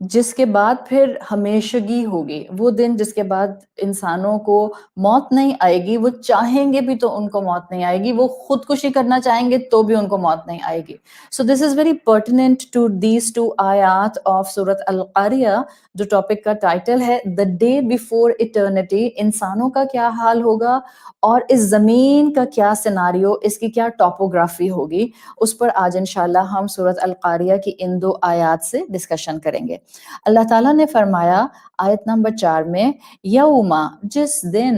جس کے بعد پھر ہمیشگی ہوگی، وہ دن جس کے بعد انسانوں کو موت نہیں آئے گی، وہ چاہیں گے بھی تو ان کو موت نہیں آئے گی، وہ خودکشی کرنا چاہیں گے تو بھی ان کو موت نہیں آئے گی. So this is very pertinent to these two آیات آف سورت القاریہ، جو ٹاپک کا ٹائٹل ہے دا ڈے بیفور ایٹرنٹی. انسانوں کا کیا حال ہوگا اور اس زمین کا کیا سیناریو، اس کی کیا ٹاپوگرافی ہوگی، اس پر آج انشاءاللہ ہم سورت القاریہ کی ان 2 آیات سے ڈسکشن کریں گے. اللہ تعالیٰ نے فرمایا آیت نمبر 4 میں، یوما، جس دن،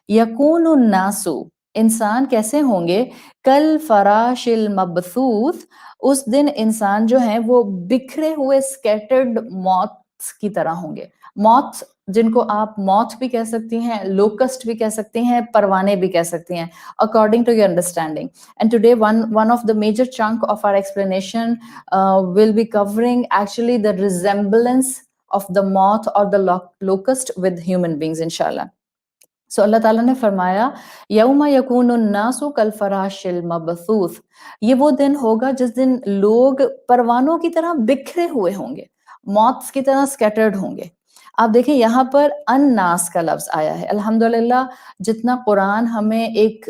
یکون الناس، انسان کیسے ہوں گے، کل فراش المبثوث، اس دن انسان جو ہیں وہ بکھرے ہوئے اسکیٹرڈ موتس کی طرح ہوں گے. موت جن کو آپ موت بھی کہہ سکتی ہیں، لوکسٹ بھی کہہ سکتی ہیں، پروانے بھی کہہ سکتی ہیں according to your understanding. And today one of the major chunk of our explanation will be covering actually the resemblance of the moth or the locust with human beings inshallah. سو اللہ تعالیٰ نے فرمایا یوم یکون الناس کالفراش المبثوث، یہ وہ دن ہوگا جس دن لوگ پروانوں کی طرح بکھرے ہوئے ہوں گے، موتس کی طرح سکیٹرڈ ہوں گے. آپ دیکھیں یہاں پر الناس کا لفظ آیا ہے. الحمدللہ جتنا قرآن ہمیں ایک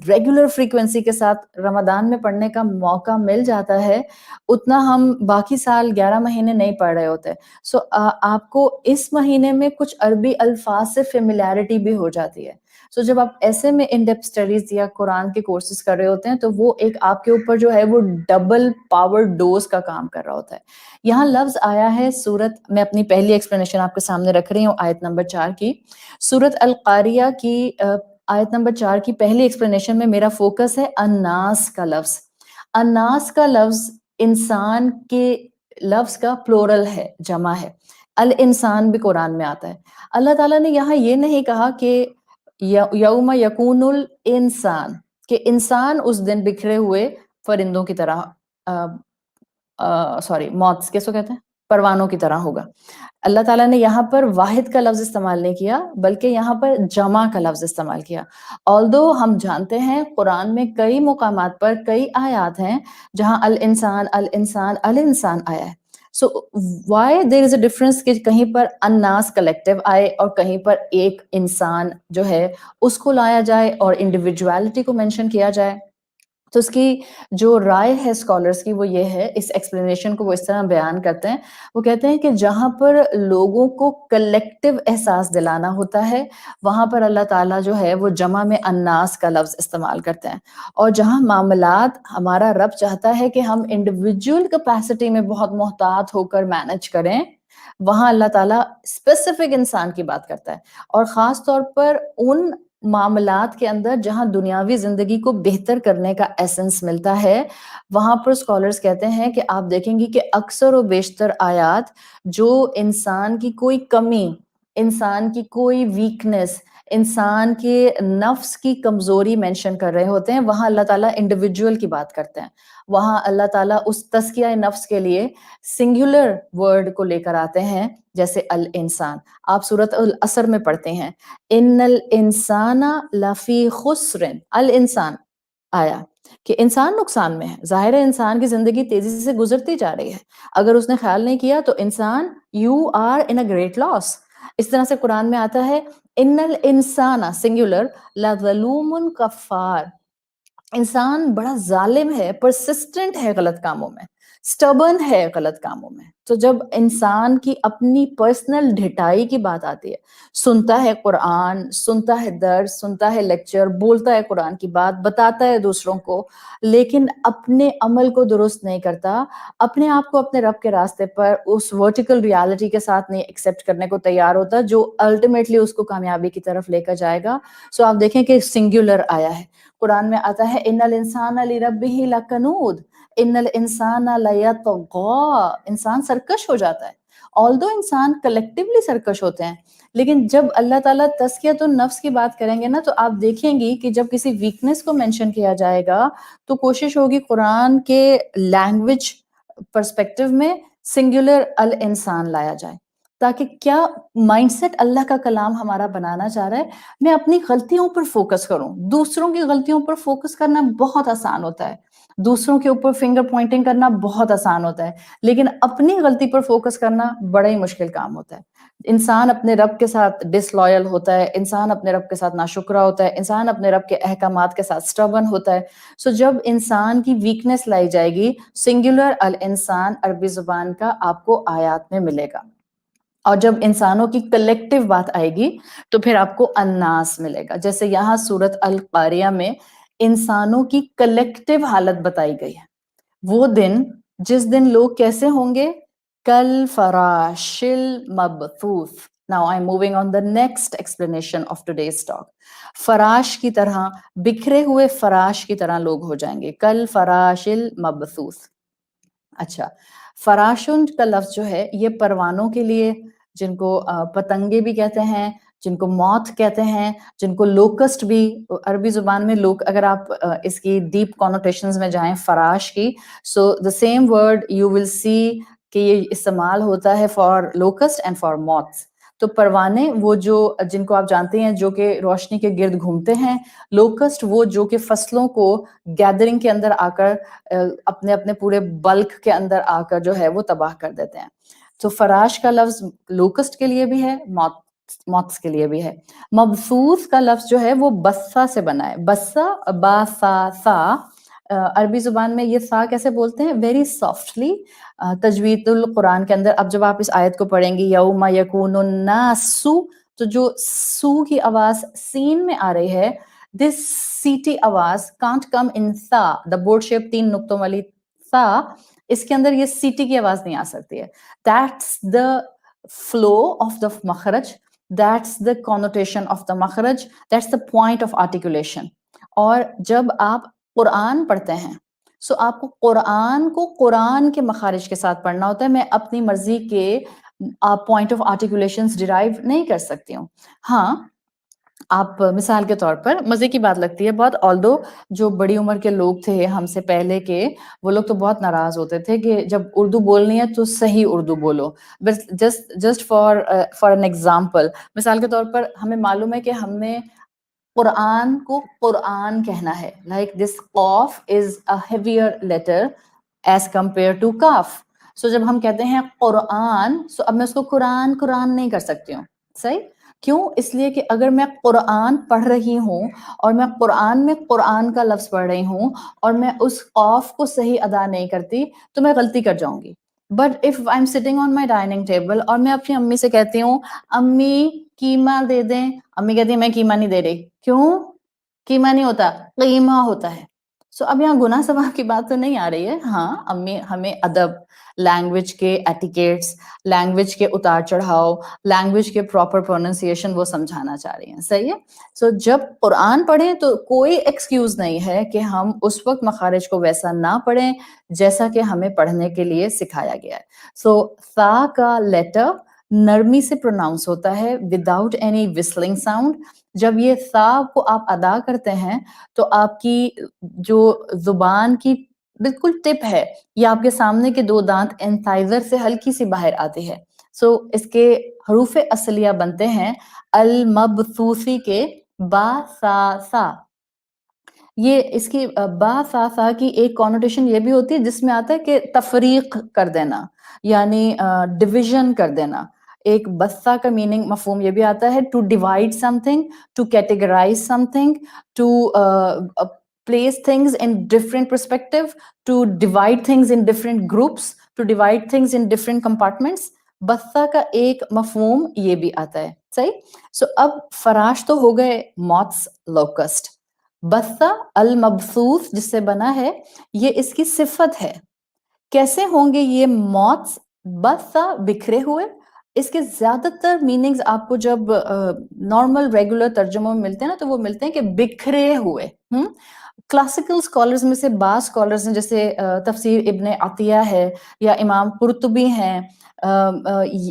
ریگولر فریکوینسی کے ساتھ رمضان میں پڑھنے کا موقع مل جاتا ہے، اتنا ہم باقی سال 11 مہینے نہیں پڑھ رہے ہوتے. سو آپ کو اس مہینے میں کچھ عربی الفاظ سے فیملیرٹی بھی ہو جاتی ہے. سو جب آپ ایسے میں ان ڈیپتھ اسٹڈیز یا قرآن کے کورسز کر رہے ہوتے ہیں تو وہ ایک آپ کے اوپر جو ہے وہ ڈبل پاور ڈوز کا کام کر رہا ہوتا ہے. یہاں لفظ آیا ہے سورت، میں اپنی پہلی ایکسپلینیشن آپ کے سامنے رکھ رہی ہوں آیت نمبر 4 کی. سورت القاریہ کی آیت نمبر 4 کی پہلی ایکسپلینیشن میں میرا فوکس ہے الناس کا لفظ. الناس کا لفظ انسان کے لفظ کا پلورل ہے، جمع ہے. الانسان بھی قرآن میں آتا ہے. اللہ تعالیٰ نے یہاں یہ نہیں کہا کہ یوم یکون الانسان، کہ انسان اس دن بکھرے ہوئے پرندوں کی طرح، سوری موتس کس کو کہتے ہیں، پروانوں کی طرح ہوگا. اللہ تعالیٰ نے یہاں پر واحد کا لفظ استعمال نہیں کیا بلکہ یہاں پر جمع کا لفظ استعمال کیا. although ہم جانتے ہیں قرآن میں کئی مقامات پر کئی آیات ہیں جہاں الانسان الانسان الانسان آیا ہے. So why there is a difference کہ کہیں پر الناس کلیکٹیو آئے اور کہیں پر ایک انسان جو ہے اس کو لایا جائے اور انڈیویجوالٹی کو مینشن کیا جائے. تو اس کی جو رائے ہے اسکالرس کی وہ یہ ہے، اس ایکسپلینیشن کو وہ اس طرح بیان کرتے ہیں، وہ کہتے ہیں کہ جہاں پر لوگوں کو کلیکٹیو احساس دلانا ہوتا ہے وہاں پر اللہ تعالیٰ جو ہے وہ جمع میں الناس کا لفظ استعمال کرتے ہیں. اور جہاں معاملات ہمارا رب چاہتا ہے کہ ہم انڈیویجول کیپیسٹی میں بہت محتاط ہو کر مینج کریں، وہاں اللہ تعالیٰ اسپیسیفک انسان کی بات کرتا ہے. اور خاص طور پر ان معاملات کے اندر جہاں دنیاوی زندگی کو بہتر کرنے کا ایسنس ملتا ہے، وہاں پر اسکالرز کہتے ہیں کہ آپ دیکھیں گی کہ اکثر و بیشتر آیات جو انسان کی کوئی کمی، انسان کی کوئی ویکنس، انسان کے نفس کی کمزوری مینشن کر رہے ہوتے ہیں، وہاں اللہ تعالیٰ انڈیویجول کی بات کرتے ہیں. وہاں اللہ تعالیٰ اس تزکیہ نفس کے لیے سنگولر ورڈ کو لے کر آتے ہیں، جیسے الانسان. آپ سورۃ العصر میں پڑھتے ہیں ان الانسان لفی خسر، الانسان آیا کہ انسان نقصان میں ہے. ظاہر ہے انسان کی زندگی تیزی سے گزرتی جا رہی ہے، اگر اس نے خیال نہیں کیا تو انسان you are in a great loss. اس طرح سے قرآن میں آتا ہے ان الانسان سنگولر لظلوم کفار، انسان بڑا ظالم ہے، پرسسٹنٹ ہے غلط کاموں میں، سٹبرن ہے غلط کاموں میں. تو جب انسان کی اپنی پرسنل ڈھٹائی کی بات آتی ہے، سنتا ہے قرآن، سنتا ہے درس، سنتا ہے لیکچر، بولتا ہے قرآن کی بات، بتاتا ہے دوسروں کو، لیکن اپنے عمل کو درست نہیں کرتا، اپنے آپ کو اپنے رب کے راستے پر اس ورٹیکل ریالٹی کے ساتھ نہیں ایکسیپٹ کرنے کو تیار ہوتا جو الٹیمیٹلی اس کو کامیابی کی طرف لے کر جائے گا. سو آپ دیکھیں کہ سنگولر آیا ہے. قرآن میں آتا ہے ان الانسان لربہ لکنود، ان الانسان لیطغی، انسان سرکش ہو جاتا ہے. although انسان کلیکٹیولی سرکش ہوتے ہیں، لیکن جب اللہ تعالیٰ تزکیۃ النفس کی بات کریں گے نا تو آپ دیکھیں گی کہ جب کسی ویکنس کو مینشن کیا جائے گا تو کوشش ہوگی قرآن کے لینگویج پرسپیکٹو میں سنگولر الانسان لایا جائے. تاکہ کیا مائنڈ سیٹ اللہ کا کلام ہمارا بنانا چاہ رہا ہے. میں اپنی غلطیوں پر فوکس کروں. دوسروں کی غلطیوں پر فوکس کرنا بہت آسان ہوتا ہے, دوسروں کے اوپر فنگر پوائنٹنگ کرنا بہت آسان ہوتا ہے, لیکن اپنی غلطی پر فوکس کرنا بڑا ہی مشکل کام ہوتا ہے. انسان اپنے رب کے ساتھ ڈس لائل ہوتا ہے, انسان اپنے رب کے ساتھ ناشکرا ہوتا ہے, انسان اپنے رب کے احکامات کے ساتھ سٹبن ہوتا ہے. سو جب انسان کی ویکنیس لائی جائے گی, سنگولر الانسان عربی زبان کا آپ کو آیات میں ملے گا, اور جب انسانوں کی کلیکٹیو بات آئے گی تو پھر آپ کو الناس ملے گا. جیسے یہاں سورت القاریہ میں انسانوں کی کلیکٹیو حالت بتائی گئی ہے. وہ دن جس دن لوگ کیسے ہوں گے, کل فراش المبثوث. Now I'm moving on the next explanation of today's talk. Farash کی طرح, بکھرے ہوئے فراش کی طرح لوگ ہو جائیں گے, کل فراش المبثوث. اچھا, فراشن کا لفظ جو ہے یہ پروانوں کے لیے, جن کو پتنگے بھی کہتے ہیں, جن کو موت کہتے ہیں, جن کو لوکسٹ بھی عربی زبان میں لوک, اگر آپ اس کی ڈیپ کونوٹیشنز میں جائیں فراش کی, so the same word you will see کہ یہ استعمال ہوتا ہے for locust and for moths. تو پروانے وہ جو جن کو آپ جانتے ہیں جو کہ روشنی کے گرد گھومتے ہیں, لوکسٹ وہ جو کہ فصلوں کو گیدرنگ کے اندر آ کر اپنے اپنے پورے بلک کے اندر آ کر جو ہے وہ تباہ کر دیتے ہیں. تو فراش کا لفظ لوکسٹ کے لیے بھی ہے, موتس کے لیے بھی ہے. مبثوث کا لفظ جو ہے وہ بسا سے بنا ہے, بسا با سا سا. عربی زبان میں یہ سا کیسے بولتے ہیں, ویری سافٹلی. تجوید القرآن کے اندر اب جب آپ اس آیت کو پڑھیں گی, یوم یکون الناس, تو جو سو کی آواز سین میں آ رہی ہے, this سیٹی آواز can't come in سا, the board shape 3 نقطوں والی سا, اس کے اندر یہ سیٹی کی آواز نہیں آ سکتی ہے. that's the flow of the مخرج, that's the connotation of the مخرج, that's the point of articulation. اور جب آپ قرآن پڑھتے ہیں, سو آپ کو قرآن کے مخارج کے ساتھ پڑھنا ہوتا ہے. میں اپنی مرضی کے پوائنٹ آف آرٹیکولیشنز ڈرائیو نہیں کر سکتی ہوں. ہاں, آپ مثال کے طور پر مزے کی بات لگتی ہے بہت, آلدو جو بڑی عمر کے لوگ تھے ہم سے پہلے کے, وہ لوگ تو بہت ناراض ہوتے تھے کہ جب اردو بولنی ہے تو صحیح اردو بولو. بس جسٹ فار این ایگزامپل, مثال کے طور پر ہمیں معلوم ہے کہ ہم نے قرآن کو قرآن کہنا ہے, لائک دس قاف is a heavier letter is compare to کاف. سو جب ہم کہتے ہیں قرآن, سو اب میں اس کو قرآن نہیں کر سکتی ہوں. صحیح کیوں؟ اس لیے کہ اگر میں قرآن پڑھ رہی ہوں اور میں قرآن میں قرآن کا لفظ پڑھ رہی ہوں اور میں اس قاف کو صحیح ادا نہیں کرتی تو میں غلطی کر جاؤں گی. But if I am sitting on my dining table اور میں اپنی امی سے کہتی ہوں امی قیمہ دے دیں, امی کہتی ہیں میں قیمہ نہیں دے رہی. کیوں؟ قیمہ نہیں ہوتا, قیمہ ہوتا ہے. سو اب یہاں گناہ ثواب کی بات تو نہیں آ رہی ہے. ہاں, امی ہمیں ادب, لینگویج کے ایٹیکیٹس, لینگویج کے اتار چڑھاؤ, لینگویج کے پراپر پروننسیشن وہ سمجھانا چاہ رہی ہیں. صحیح ہے. سو جب قرآن پڑھیں تو کوئی ایکسکیوز نہیں ہے کہ ہم اس وقت مخارج کو ویسا نہ پڑھیں جیسا کہ ہمیں پڑھنے کے لیے سکھایا گیا ہے. سو سا کا لیٹر نرمی سے پروناؤنس ہوتا ہے وداؤٹ اینی وسلنگ ساؤنڈ. جب یہ سا کو آپ ادا کرتے ہیں تو آپ کی جو زبان کی بالکل ٹپ ہے, یہ آپ کے سامنے کے 2 دانت انسائزر سے ہلکی سی باہر آتی ہے. سو اس کے حروف اصلیہ بنتے ہیں المبثوثی کے با سا سا. یہ اس کی با سا سا کی ایک کونوٹیشن یہ بھی ہوتی ہے جس میں آتا ہے کہ تفریق کر دینا, یعنی ڈویژن کر دینا. ایک بسا کا میننگ مفہوم یہ بھی آتا ہے to divide something, to categorize something, to place things in different perspective, to divide things in different groups, to divide things in different compartments. بسا کا ایک مفہوم یہ بھی آتا ہے. صحیح. سو اب فراش تو ہو گئے موتس, لوکسٹ. بسا المبثوث جس سے بنا ہے یہ اس کی صفت ہے. کیسے ہوں گے یہ موتس؟ بسا بکھرے ہوئے. اس کے زیادہ تر میننگز آپ کو جب نارمل ریگولر ترجموں میں ملتے ہیں نا تو وہ ملتے ہیں کہ بکھرے ہوئے. کلاسیکل اسکالرز میں سے بعض اسکالرز ہیں جیسے تفسیر ابن عطیہ ہے, یا امام قرطبی ہیں,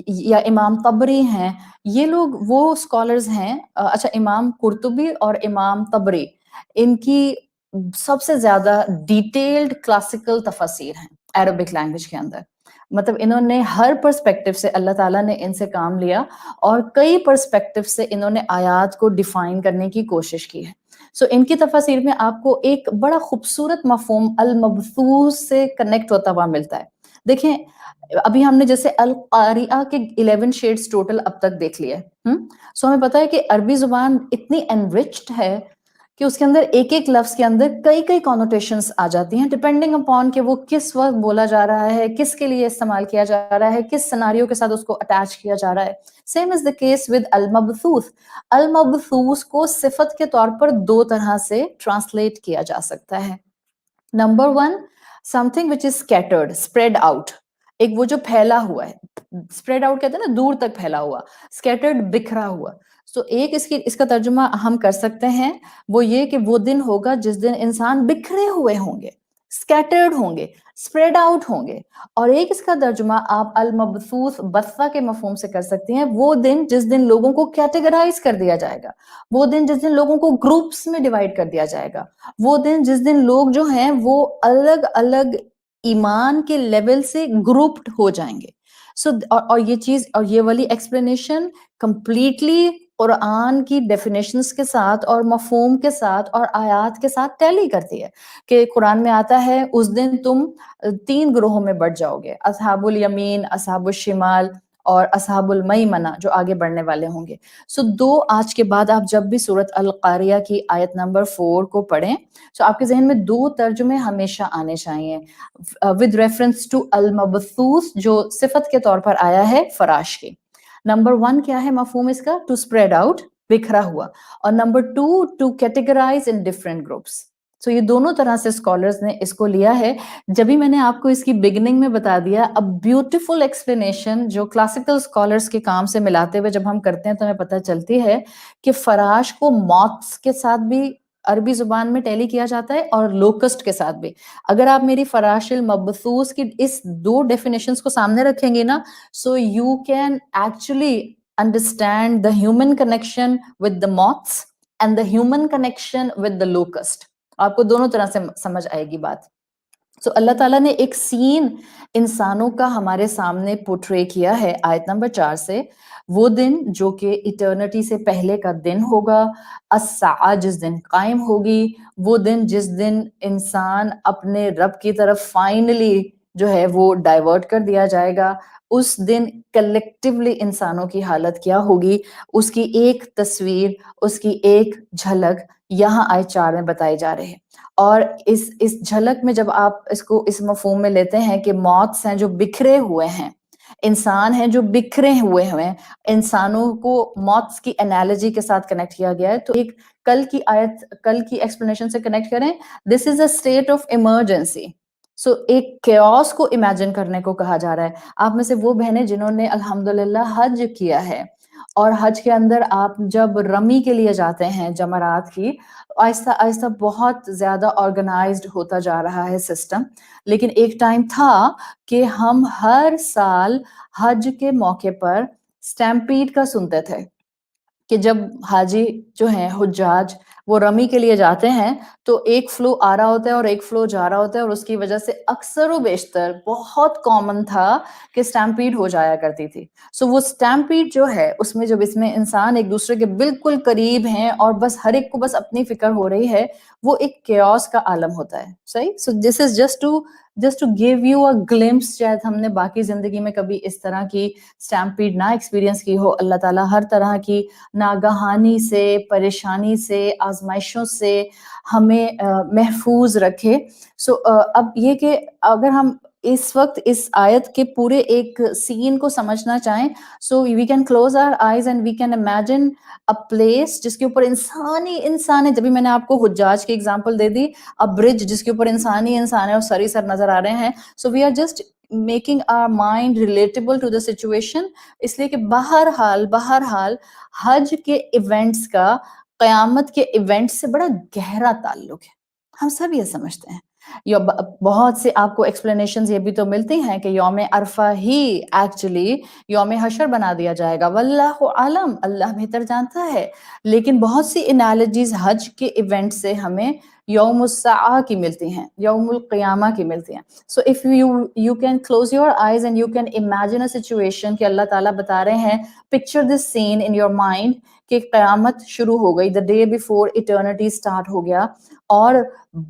یا امام طبری ہیں, یہ لوگ وہ اسکالرز ہیں. اچھا, امام قرطبی اور امام طبری ان کی سب سے زیادہ ڈیٹیلڈ کلاسیکل تفاسیر ہیں عربک لینگویج کے اندر. مطلب انہوں نے ہر پرسپیکٹو سے اللہ تعالیٰ نے ان سے کام لیا اور کئی پرسپیکٹو سے انہوں نے آیات کو ڈیفائن کرنے کی کوشش کی ہے. سو ان کی تفاسیر میں آپ کو ایک بڑا خوبصورت مفہوم المبثوث سے کنیکٹ ہوتا ہوا ملتا ہے. دیکھیں ابھی ہم نے جیسے القاریہ کے 11 شیڈز ٹوٹل اب تک دیکھ لیے. سو ہمیں پتا ہے کہ عربی زبان اتنی انرچڈ ہے کہ اس کے اندر ایک ایک لفظ کے اندر کئی کئی کونوٹیشنز آ جاتی ہیں ڈپینڈنگ اپون کہ وہ کس وقت بولا جا رہا ہے, کس کے لیے استعمال کیا جا رہا ہے, کس سناریو کے ساتھ اس کو اٹیچ کیا جا رہا ہے. Same is the case with المبثوث. المبثوث کو صفت کے طور پر دو طرح سے ٹرانسلیٹ کیا جا سکتا ہے. Number 1, something which is scattered, spread out. ایک وہ جو پھیلا ہوا ہے, spread out کہتے ہیں نا, دور تک پھیلا ہوا, scattered بکھرا ہوا. سو ایک اس کا ترجمہ ہم کر سکتے ہیں وہ یہ کہ وہ دن ہوگا جس دن انسان بکھرے ہوئے ہوں گے, scattered ہوں گے, spread out ہوں گے. اور ایک اس کا ترجمہ آپ المبثوث بثہ کے مفہوم سے کر سکتے ہیں, وہ دن جس دن لوگوں کو کیٹیگرائز کر دیا جائے گا, وہ دن جس دن لوگوں کو گروپس میں ڈیوائڈ کر دیا جائے گا, وہ دن جس دن لوگ جو ہیں وہ الگ الگ ایمان کے لیول سے گروپڈ ہو جائیں گے. سو اور یہ چیز اور یہ والی ایکسپلینیشن کمپلیٹلی قرآن کی ڈیفینیشنز کے ساتھ اور مفہوم کے ساتھ اور آیات کے ساتھ ٹیلی کرتی ہے کہ قرآن میں آتا ہے اس دن تم 3 گروہوں میں بٹ جاؤ گے, اصحاب الیمین, اصحاب الشمال اور اصحاب المیمنہ جو آگے بڑھنے والے ہوں گے. سو 2 آج کے بعد آپ جب بھی سورۃ القاریہ کی آیت نمبر 4 کو پڑھیں تو آپ کے ذہن میں 2 ترجمے ہمیشہ آنے چاہیے ود ریفرنس ٹو المبثوث جو صفت کے طور پر آیا ہے فراش کی. نمبر 1 کیا ہے مفہوم اس کا؟ ٹو اسپریڈ آؤٹ, بکھرا ہوا, اور number 2 to categorize in different groups. So یہ دونوں طرح سے اسکالرز نے اس کو لیا ہے. جبھی میں نے آپ کو اس کی بگننگ میں بتا دیا, ا بیوٹیفل ایکسپلینیشن جو کلاسیکل اسکالرز کے کام سے ملاتے ہوئے جب ہم کرتے ہیں تو ہمیں پتہ چلتی ہے کہ فراش کو موتس کے ساتھ بھی عربی زبان میں ٹیلی کیا جاتا ہے اور لوکسٹ کے ساتھ بھی. اگر آپ میری فراش المبثوث کی اس 2 ڈیفینیشنز کو سامنے رکھیں گے نا, so you can actually understand the human connection with the moths and the human connection with the locust. آپ کو دونوں طرح سے سمجھ آئے گی بات. سو اللہ تعالیٰ نے ایک سین انسانوں کا ہمارے سامنے پورٹرے کیا ہے آیت نمبر 4 سے. وہ دن جو کہ ایٹرنٹی سے پہلے کا دن ہوگا, الساعہ جس دن قائم ہوگی, وہ دن جس دن انسان اپنے رب کی طرف فائنلی جو ہے وہ ڈائیورٹ کر دیا جائے گا. اس دن کلیکٹیولی انسانوں کی حالت کیا ہوگی, اس کی ایک تصویر, اس کی ایک جھلک یہاں آیت 4 میں بتائی جا رہی ہے. اور اس جھلک میں جب آپ اس کو اس مفہوم میں لیتے ہیں کہ موتس ہیں جو بکھرے ہوئے ہیں, انسان ہیں جو بکھرے ہوئے ہیں, انسانوں کو موتس کی انالوجی کے ساتھ کنیکٹ کیا گیا ہے. تو ایک کل کی آیت, کل کی ایکسپلینیشن سے کنیکٹ کریں, دس از اے اسٹیٹ آف ایمرجنسی. سو ایک کیوس کو امیجن کرنے کو کہا جا رہا ہے. آپ میں سے وہ بہنیں جنہوں نے الحمدللہ حج کیا ہے, اور حج کے اندر آپ جب رمی کے لیے جاتے ہیں جمرات کی, آہستہ آہستہ بہت زیادہ آرگنائزڈ ہوتا جا رہا ہے سسٹم. لیکن ایک ٹائم تھا کہ ہم ہر سال حج کے موقع پر اسٹیمپیڈ کا سنتے تھے کہ جب حاجی جو ہیں حجاج وہ رمی کے لیے جاتے ہیں تو ایک فلو آ رہا ہوتا ہے اور ایک فلو جا رہا ہوتا ہے, اور اس کی وجہ سے اکثر و بیشتر بہت کامن تھا کہ اسٹیمپیڈ ہو جایا کرتی تھی. سو وہ اسٹیمپیڈ جو ہے اس میں جب اس میں انسان ایک دوسرے کے بالکل قریب ہیں اور بس ہر ایک کو بس اپنی فکر ہو رہی ہے, وہ ایک کیوس کا عالم ہوتا ہے. صحیح. So this is just to give you a glimpse. شاید ہم نے باقی زندگی میں کبھی اس طرح کی اسٹیمپیڈ نہ ایکسپیرینس کی ہو. اللہ تعالیٰ ہر طرح کی ناگہانی سے, پریشانی سے, آزمائشوں سے ہمیں محفوظ رکھے. سو اب یہ کہ اگر ہم اس وقت اس آیت کے پورے ایک سین کو سمجھنا چاہیں, so we can close our eyes and we can imagine a place جس کے اوپر انسان ہے. جبھی میں نے آپ کو حجاج کی ایگزامپل دے دی, ا برج جس کے اوپر انسان ہے اور سر ہی سر نظر آ رہے ہیں. So we are just making our mind relatable to the situation, اس لیے کہ بہرحال حج کے ایونٹس کا قیامت کے ایونٹس سے بڑا گہرا تعلق ہے. ہم سب یہ سمجھتے ہیں. بہت سے آپ کو ایکسپلینیشنز یہ بھی تو ملتی ہیں کہ یوم عرفہ ہی ایکچولی یوم حشر بنا دیا جائے گا. واللہ عالم, اللہ بہتر جانتا ہے. لیکن بہت سی انالوجیز حج کے ایونٹ سے ہمیں یوم الساعہ کی ملتی ہیں, یوم القیامہ کی ملتی ہیں. So if you can close your eyes and you can imagine a situation کہ اللہ تعالیٰ بتا رہے ہیں, picture this scene in your mind کہ قیامت شروع ہو گئی, the day before eternity start ہو گیا, اور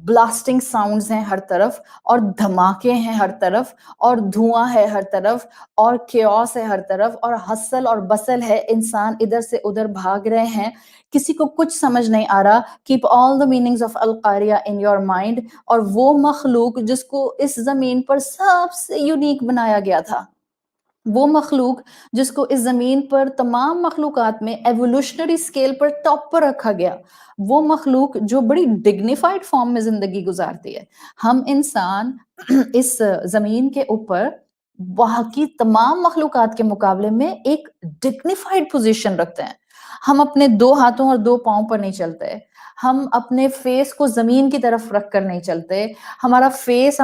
بلاسٹنگ ساؤنڈز ہیں ہر طرف, اور دھماکے ہیں ہر طرف, اور دھواں ہے ہر طرف, اور کیوس ہے ہر طرف, اور ہسل اور بسل ہے, انسان ادھر سے ادھر بھاگ رہے ہیں, کسی کو کچھ سمجھ نہیں آ رہا. Keep all the meanings of القاریہ ان یور مائنڈ. اور وہ مخلوق جس کو اس زمین پر سب سے یونیک بنایا گیا تھا, وہ مخلوق جس کو اس زمین پر تمام مخلوقات میں ایوولوشنری سکیل پر ٹاپ پر رکھا گیا, وہ مخلوق جو بڑی ڈگنیفائڈ فارم میں زندگی گزارتی ہے. ہم انسان اس زمین کے اوپر باقی تمام مخلوقات کے مقابلے میں ایک ڈگنیفائڈ پوزیشن رکھتے ہیں. ہم اپنے 2 ہاتھوں اور 2 پاؤں پر نہیں چلتے, ہم اپنے فیس کو زمین کی طرف رکھ کر نہیں چلتے, ہمارا face,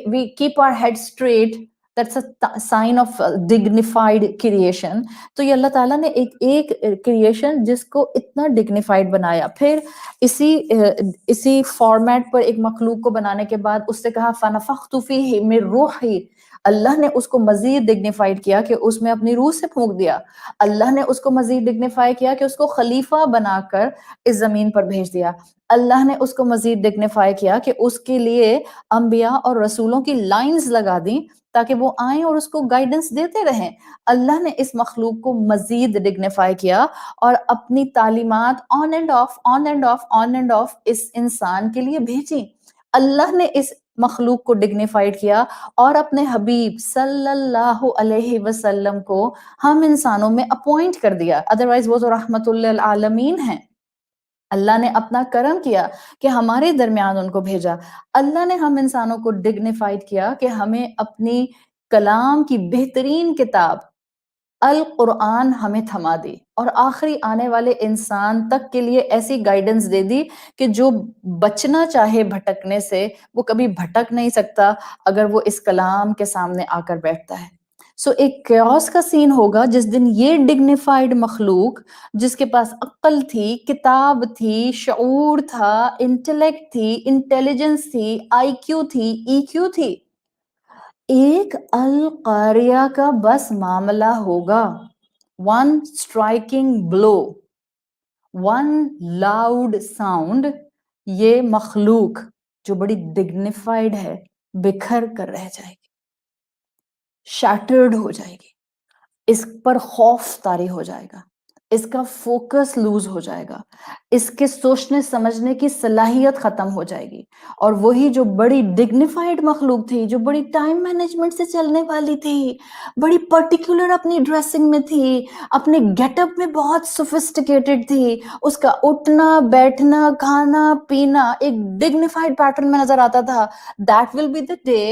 we keep our head straight. That's a sign of dignified creation. تو یہ اللہ تعالیٰ نے ایک کریشن جس کو اتنا ڈگنیفائڈ بنایا, پھر اسی فارمیٹ پر ایک مخلوق کو بنانے کے بعد اس سے کہا فَنَفَخْتُ فِيهِ مِن رُوحِي, اللہ نے اس کو مزید ڈگنیفائڈ کیا کہ اس میں اپنی روح سے پھونک دیا. اللہ نے اس کو مزید ڈگنیفائی کیا کہ اس کو خلیفہ بنا کر اس زمین پر بھیج دیا. اللہ نے اس کو مزید ڈگنیفائی کیا کہ اس کے لیے انبیاء اور رسولوں کی لائنز لگا دیں تاکہ وہ آئیں اور اس کو گائیڈنس دیتے رہیں. اللہ نے اس مخلوق کو مزید ڈگنیفائی کیا اور اپنی تعلیمات آن اینڈ آف اس انسان کے لیے بھیجی. اللہ نے اس مخلوق کو ڈگنیفائڈ کیا اور اپنے حبیب صلی اللہ علیہ وسلم کو ہم انسانوں میں اپوائنٹ کر دیا, ادروائز وہ تو رحمت للعالمین ہیں. اللہ نے اپنا کرم کیا کہ ہمارے درمیان ان کو بھیجا. اللہ نے ہم انسانوں کو ڈگنیفائڈ کیا کہ ہمیں اپنی کلام کی بہترین کتاب القرآن ہمیں تھما دی, اور آخری آنے والے انسان تک کے لیے ایسی گائیڈنس دے دی کہ جو بچنا چاہے بھٹکنے سے وہ کبھی بھٹک نہیں سکتا اگر وہ اس کلام کے سامنے آ کر بیٹھتا ہے. سو ایک کیوس کا سین ہوگا جس دن یہ ڈگنیفائڈ مخلوق جس کے پاس عقل تھی, کتاب تھی, شعور تھا, انٹلیکٹ تھی, انٹیلیجنس تھی, آئی کیو تھی, ای کیو تھی, ایک القاریہ کا بس معاملہ ہوگا, ون اسٹرائکنگ بلو, ون لاؤڈ ساؤنڈ, یہ مخلوق جو بڑی ڈگنیفائڈ ہے بکھر کر رہ جائے گی, شیٹرڈ ہو جائے گی, اس پر خوف طاری ہو جائے گا, اس کا فوکس لوز ہو جائے گا, اس کے سوچنے سمجھنے کی صلاحیت ختم ہو جائے گی. اور وہی جو بڑی ڈگنیفائڈ مخلوق تھی, جو بڑی ٹائم مینجمنٹ سے چلنے والی تھی, بڑی پرٹیکولر اپنی ڈریسنگ میں تھی, اپنے گیٹ اپ میں بہت سوفسٹیکیٹڈ تھی, اس کا اٹھنا بیٹھنا کھانا پینا ایک ڈگنیفائڈ پیٹرن میں نظر آتا تھا, that will be the day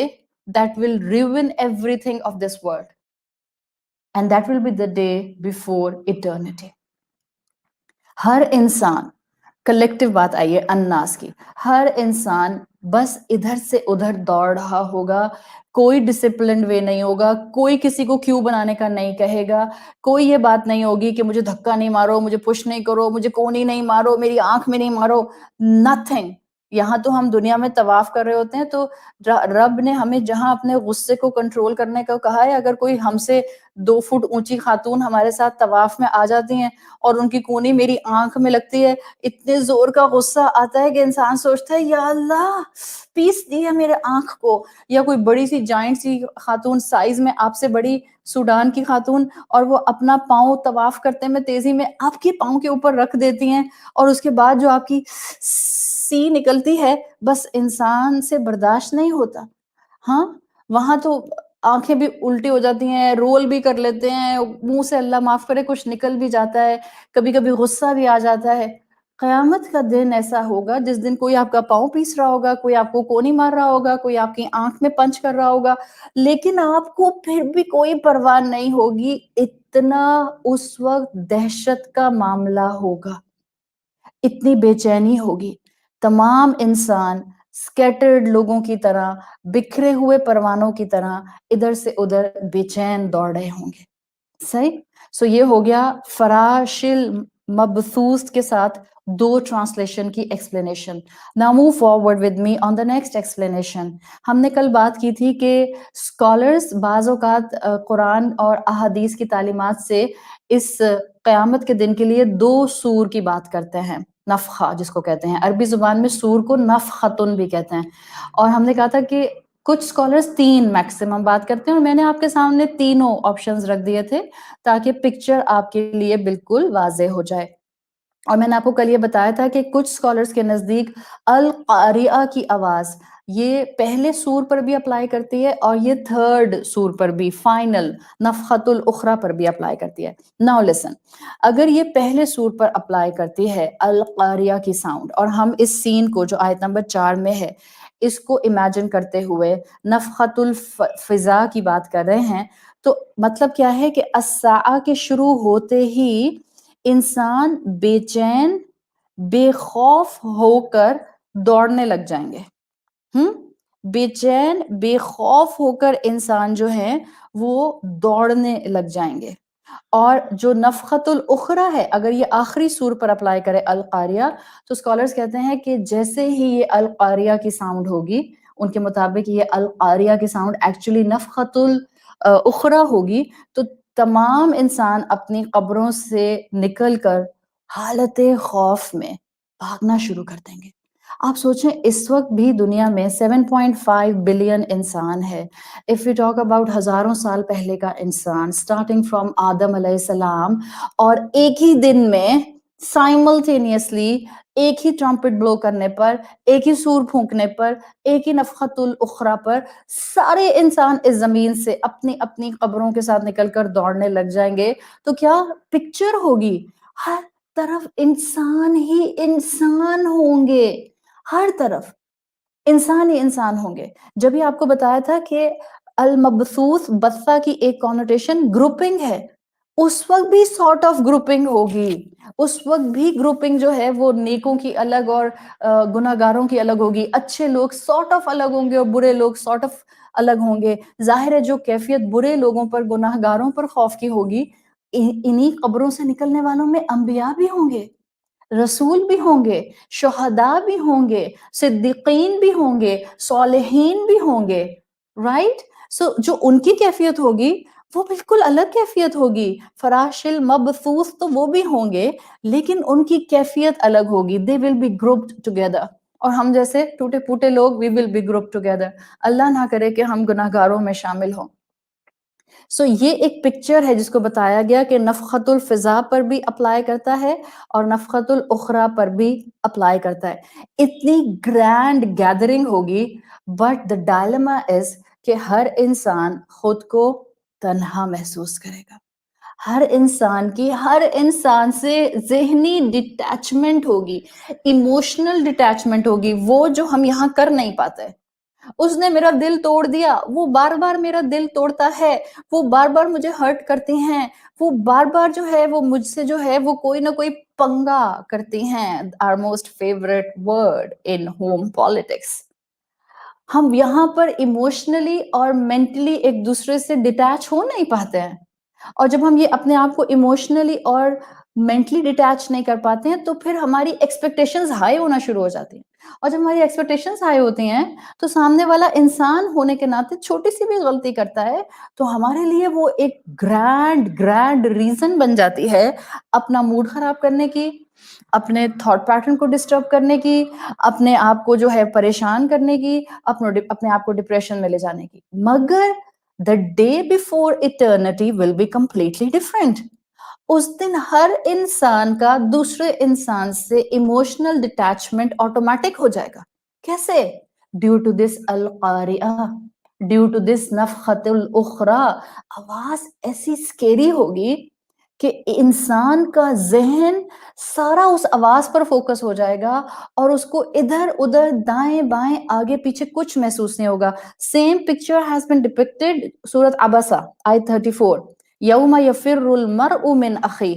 that will ruin everything of this world. And that will be the day before eternity. ہر انسان, کلیکٹیو بات آئیے الناس کی, ہر انسان بس ادھر سے ادھر دوڑ رہا ہوگا, کوئی ڈسپلنڈ وے نہیں ہوگا, کوئی کسی کو کیوں بنانے کا نہیں کہے گا, کوئی یہ بات نہیں ہوگی کہ مجھے دھکا نہیں مارو, مجھے پش نہیں کرو, مجھے کونی نہیں مارو, میری آنکھ میں نہیں مارو, nothing. یہاں تو ہم دنیا میں طواف کر رہے ہوتے ہیں تو رب نے ہمیں جہاں اپنے غصے کو کنٹرول کرنے کا کہا ہے, اگر کوئی ہم سے 2 فٹ اونچی خاتون ہمارے ساتھ طواف میں آ جاتی ہیں اور ان کی کونی میری آنکھ میں لگتی ہے, اتنے زور کا غصہ آتا ہے کہ انسان سوچتا ہے یا اللہ پیس دی ہے میرے آنکھ کو. یا کوئی بڑی سی جائنٹ سی خاتون, سائز میں آپ سے بڑی, سوڈان کی خاتون, اور وہ اپنا پاؤں طواف کرتے میں تیزی میں آپ کے پاؤں کے اوپر رکھ دیتی ہیں, اور اس کے بعد جو آپ کی سی نکلتی ہے, بس انسان سے برداشت نہیں ہوتا. ہاں وہاں تو آنکھیں بھی الٹی ہو جاتی ہیں, رول بھی کر لیتے ہیں, منہ سے اللہ معاف کرے کچھ نکل بھی جاتا ہے, کبھی کبھی غصہ بھی آ جاتا ہے. قیامت کا دن ایسا ہوگا جس دن کوئی آپ کا پاؤں پیس رہا ہوگا, کوئی آپ کو کونی مار رہا ہوگا, کوئی آپ کی آنکھ میں پنچ کر رہا ہوگا, لیکن آپ کو پھر بھی کوئی پرواہ نہیں ہوگی. اتنا اس وقت دہشت کا معاملہ ہوگا, اتنی بے چینی ہوگی, تمام انسان سکیٹرڈ لوگوں کی طرح, بکھرے ہوئے پروانوں کی طرح ادھر سے ادھر بے چین دوڑ رہے ہوں گے. صحیح. سو یہ ہو گیا فراشل مبثوث کے ساتھ دو ٹرانسلیشن کی explanation. Now move forward with me on the next explanation. ہم نے کل بات کی تھی کہ اسکالرس بعض اوقات قرآن اور احادیث کی تعلیمات سے اس قیامت کے دن کے لیے دو سور کی بات کرتے ہیں. نفخہ جس کو کہتے ہیں، عربی زبان میں سور کو نفختن بھی کہتے ہیں. اور ہم نے کہا تھا کہ کچھ اسکالرس 3 میکسیمم بات کرتے ہیں، اور میں نے آپ کے سامنے تینوں آپشنز رکھ دیے تھے تاکہ پکچر آپ کے لیے بالکل واضح ہو جائے. اور میں نے آپ کو کل یہ بتایا تھا کہ کچھ اسکالرس کے نزدیک القاریہ کی آواز یہ پہلے سور پر بھی اپلائی کرتی ہے اور یہ تھرڈ سور پر بھی، فائنل نفخۃ الاخری پر بھی اپلائی کرتی ہے. ناؤ لسن، اگر یہ پہلے سور پر اپلائی کرتی ہے القاریہ کی ساؤنڈ، اور ہم اس سین کو جو آیت نمبر 4 میں ہے اس کو امیجن کرتے ہوئے نفخۃ الفضا کی بات کر رہے ہیں، تو مطلب کیا ہے کہ الساعہ کے شروع ہوتے ہی انسان بے چین بے خوف ہو کر دوڑنے لگ جائیں گے. بے چین بے خوف ہو کر انسان جو ہے وہ دوڑنے لگ جائیں گے. اور جو نفخۃ الاخری ہے، اگر یہ آخری سور پر اپلائی کرے القاریہ، تو اسکالرز کہتے ہیں کہ جیسے ہی یہ القاریہ کی ساؤنڈ ہوگی، ان کے مطابق یہ القاریہ کی ساؤنڈ ایکچولی نفخۃ الاخری ہوگی، تو تمام انسان اپنی قبروں سے نکل کر حالت خوف میں بھاگنا شروع کر دیں گے. آپ سوچیں اس وقت بھی دنیا میں 7.5 بلین انسان ہے. If we talk about ہزاروں سال پہلے کا انسان starting from آدم علیہ السلام، اور ایک ہی دن میں simultaneously ایک ہی ٹرمپٹ بلو کرنے پر، ایک ہی سور پھونکنے پر، ایک ہی نفخۃ الاخری پر سارے انسان اس زمین سے اپنی اپنی قبروں کے ساتھ نکل کر دوڑنے لگ جائیں گے، تو کیا پکچر ہوگی؟ ہر طرف انسان ہی انسان ہوں گے، ہر طرف انسان ہی انسان ہوں گے. جب یہ آپ کو بتایا تھا کہ المبثوث بثہ کی ایک کونوٹیشن گروپنگ ہے، اس وقت بھی سارٹ آف گروپنگ ہوگی. اس وقت بھی گروپنگ جو ہے وہ نیکوں کی الگ اور گناہگاروں کی الگ ہوگی. اچھے لوگ سارٹ آف الگ ہوں گے اور برے لوگ سارٹ آف الگ ہوں گے. ظاہر ہے جو کیفیت برے لوگوں پر، گناہگاروں پر خوف کی ہوگی، انہی قبروں سے نکلنے والوں میں انبیاء بھی ہوں گے، رسول بھی ہوں گے، شہداء بھی ہوں گے، صدیقین بھی ہوں گے، صالحین بھی ہوں گے. رائٹ؟ سو جو ان کی کیفیت ہوگی وہ بالکل الگ کیفیت ہوگی. فراش المبثوث تو وہ بھی ہوں گے لیکن ان کی کیفیت الگ ہوگی. they will be grouped together. اور ہم جیسے ٹوٹے پوٹے لوگ we will be grouped together. اللہ نہ کرے کہ ہم گناہگاروں میں شامل ہوں. سو یہ ایک پکچر ہے جس کو بتایا گیا کہ نفخۃ الفضا پر بھی اپلائی کرتا ہے اور نفخۃ الاخری پر بھی اپلائی کرتا ہے. اتنی گرینڈ گیدرنگ ہوگی، بٹ دا ڈائلما از کہ ہر انسان خود کو تنہا محسوس کرے گا. ہر انسان سے ذہنی ڈٹیچمنٹ ہوگی، ایموشنل ڈٹیچمنٹ ہوگی، وہ جو ہم یہاں کر نہیں پاتے. اس نے میرا دل توڑ دیا، وہ بار بار میرا دل توڑتا ہے، وہ بار بار مجھے ہرٹ کرتی ہیں، وہ بار بار جو ہے وہ مجھ سے جو ہے وہ کوئی نہ کوئی پنگا کرتی ہیں. our most favorite word in home politics. ہم یہاں پر ایموشنلی اور مینٹلی ایک دوسرے سے ڈیٹیچ ہو نہیں پاتے ہیں. اور جب ہم یہ اپنے آپ کو ایموشنلی اور مینٹلی ڈیٹیچ نہیں کر پاتے ہیں تو پھر ہماری ایکسپیکٹیشنز ہائی ہونا شروع ہو جاتی ہیں. اور جب ہماری ایکسپیکٹیشنز ہائی ہوتی ہیں تو سامنے والا انسان ہونے کے ناطے چھوٹی سی بھی غلطی کرتا ہے تو ہمارے لیے وہ ایک گرینڈ ریزن بن جاتی ہے اپنا موڈ خراب کرنے کی، اپنے تھاٹ پیٹرن کو ڈسٹرب کرنے کی، اپنے آپ کو جو ہے پریشان کرنے کی، اپنے آپ کو ڈپریشن میں لے جانے کی. مگر the day before eternity will be completely different. اس دن ہر انسان کا دوسرے انسان سے ایموشنل ڈیٹیچمنٹ آٹومیٹک ہو جائے گا. کیسے؟ ڈیو ٹو دس القاریہ، ڈیو ٹو دس نفخۃ الاخری. آواز ایسی اسکیری ہوگی کہ انسان کا ذہن سارا اس آواز پر فوکس ہو جائے گا اور اس کو ادھر ادھر دائیں بائیں آگے پیچھے کچھ محسوس نہیں ہوگا. سیم پکچر ہیز بین ڈپکٹڈ سورۃ عبسہ آیت 34. یوم یفر المرء من اخیہ.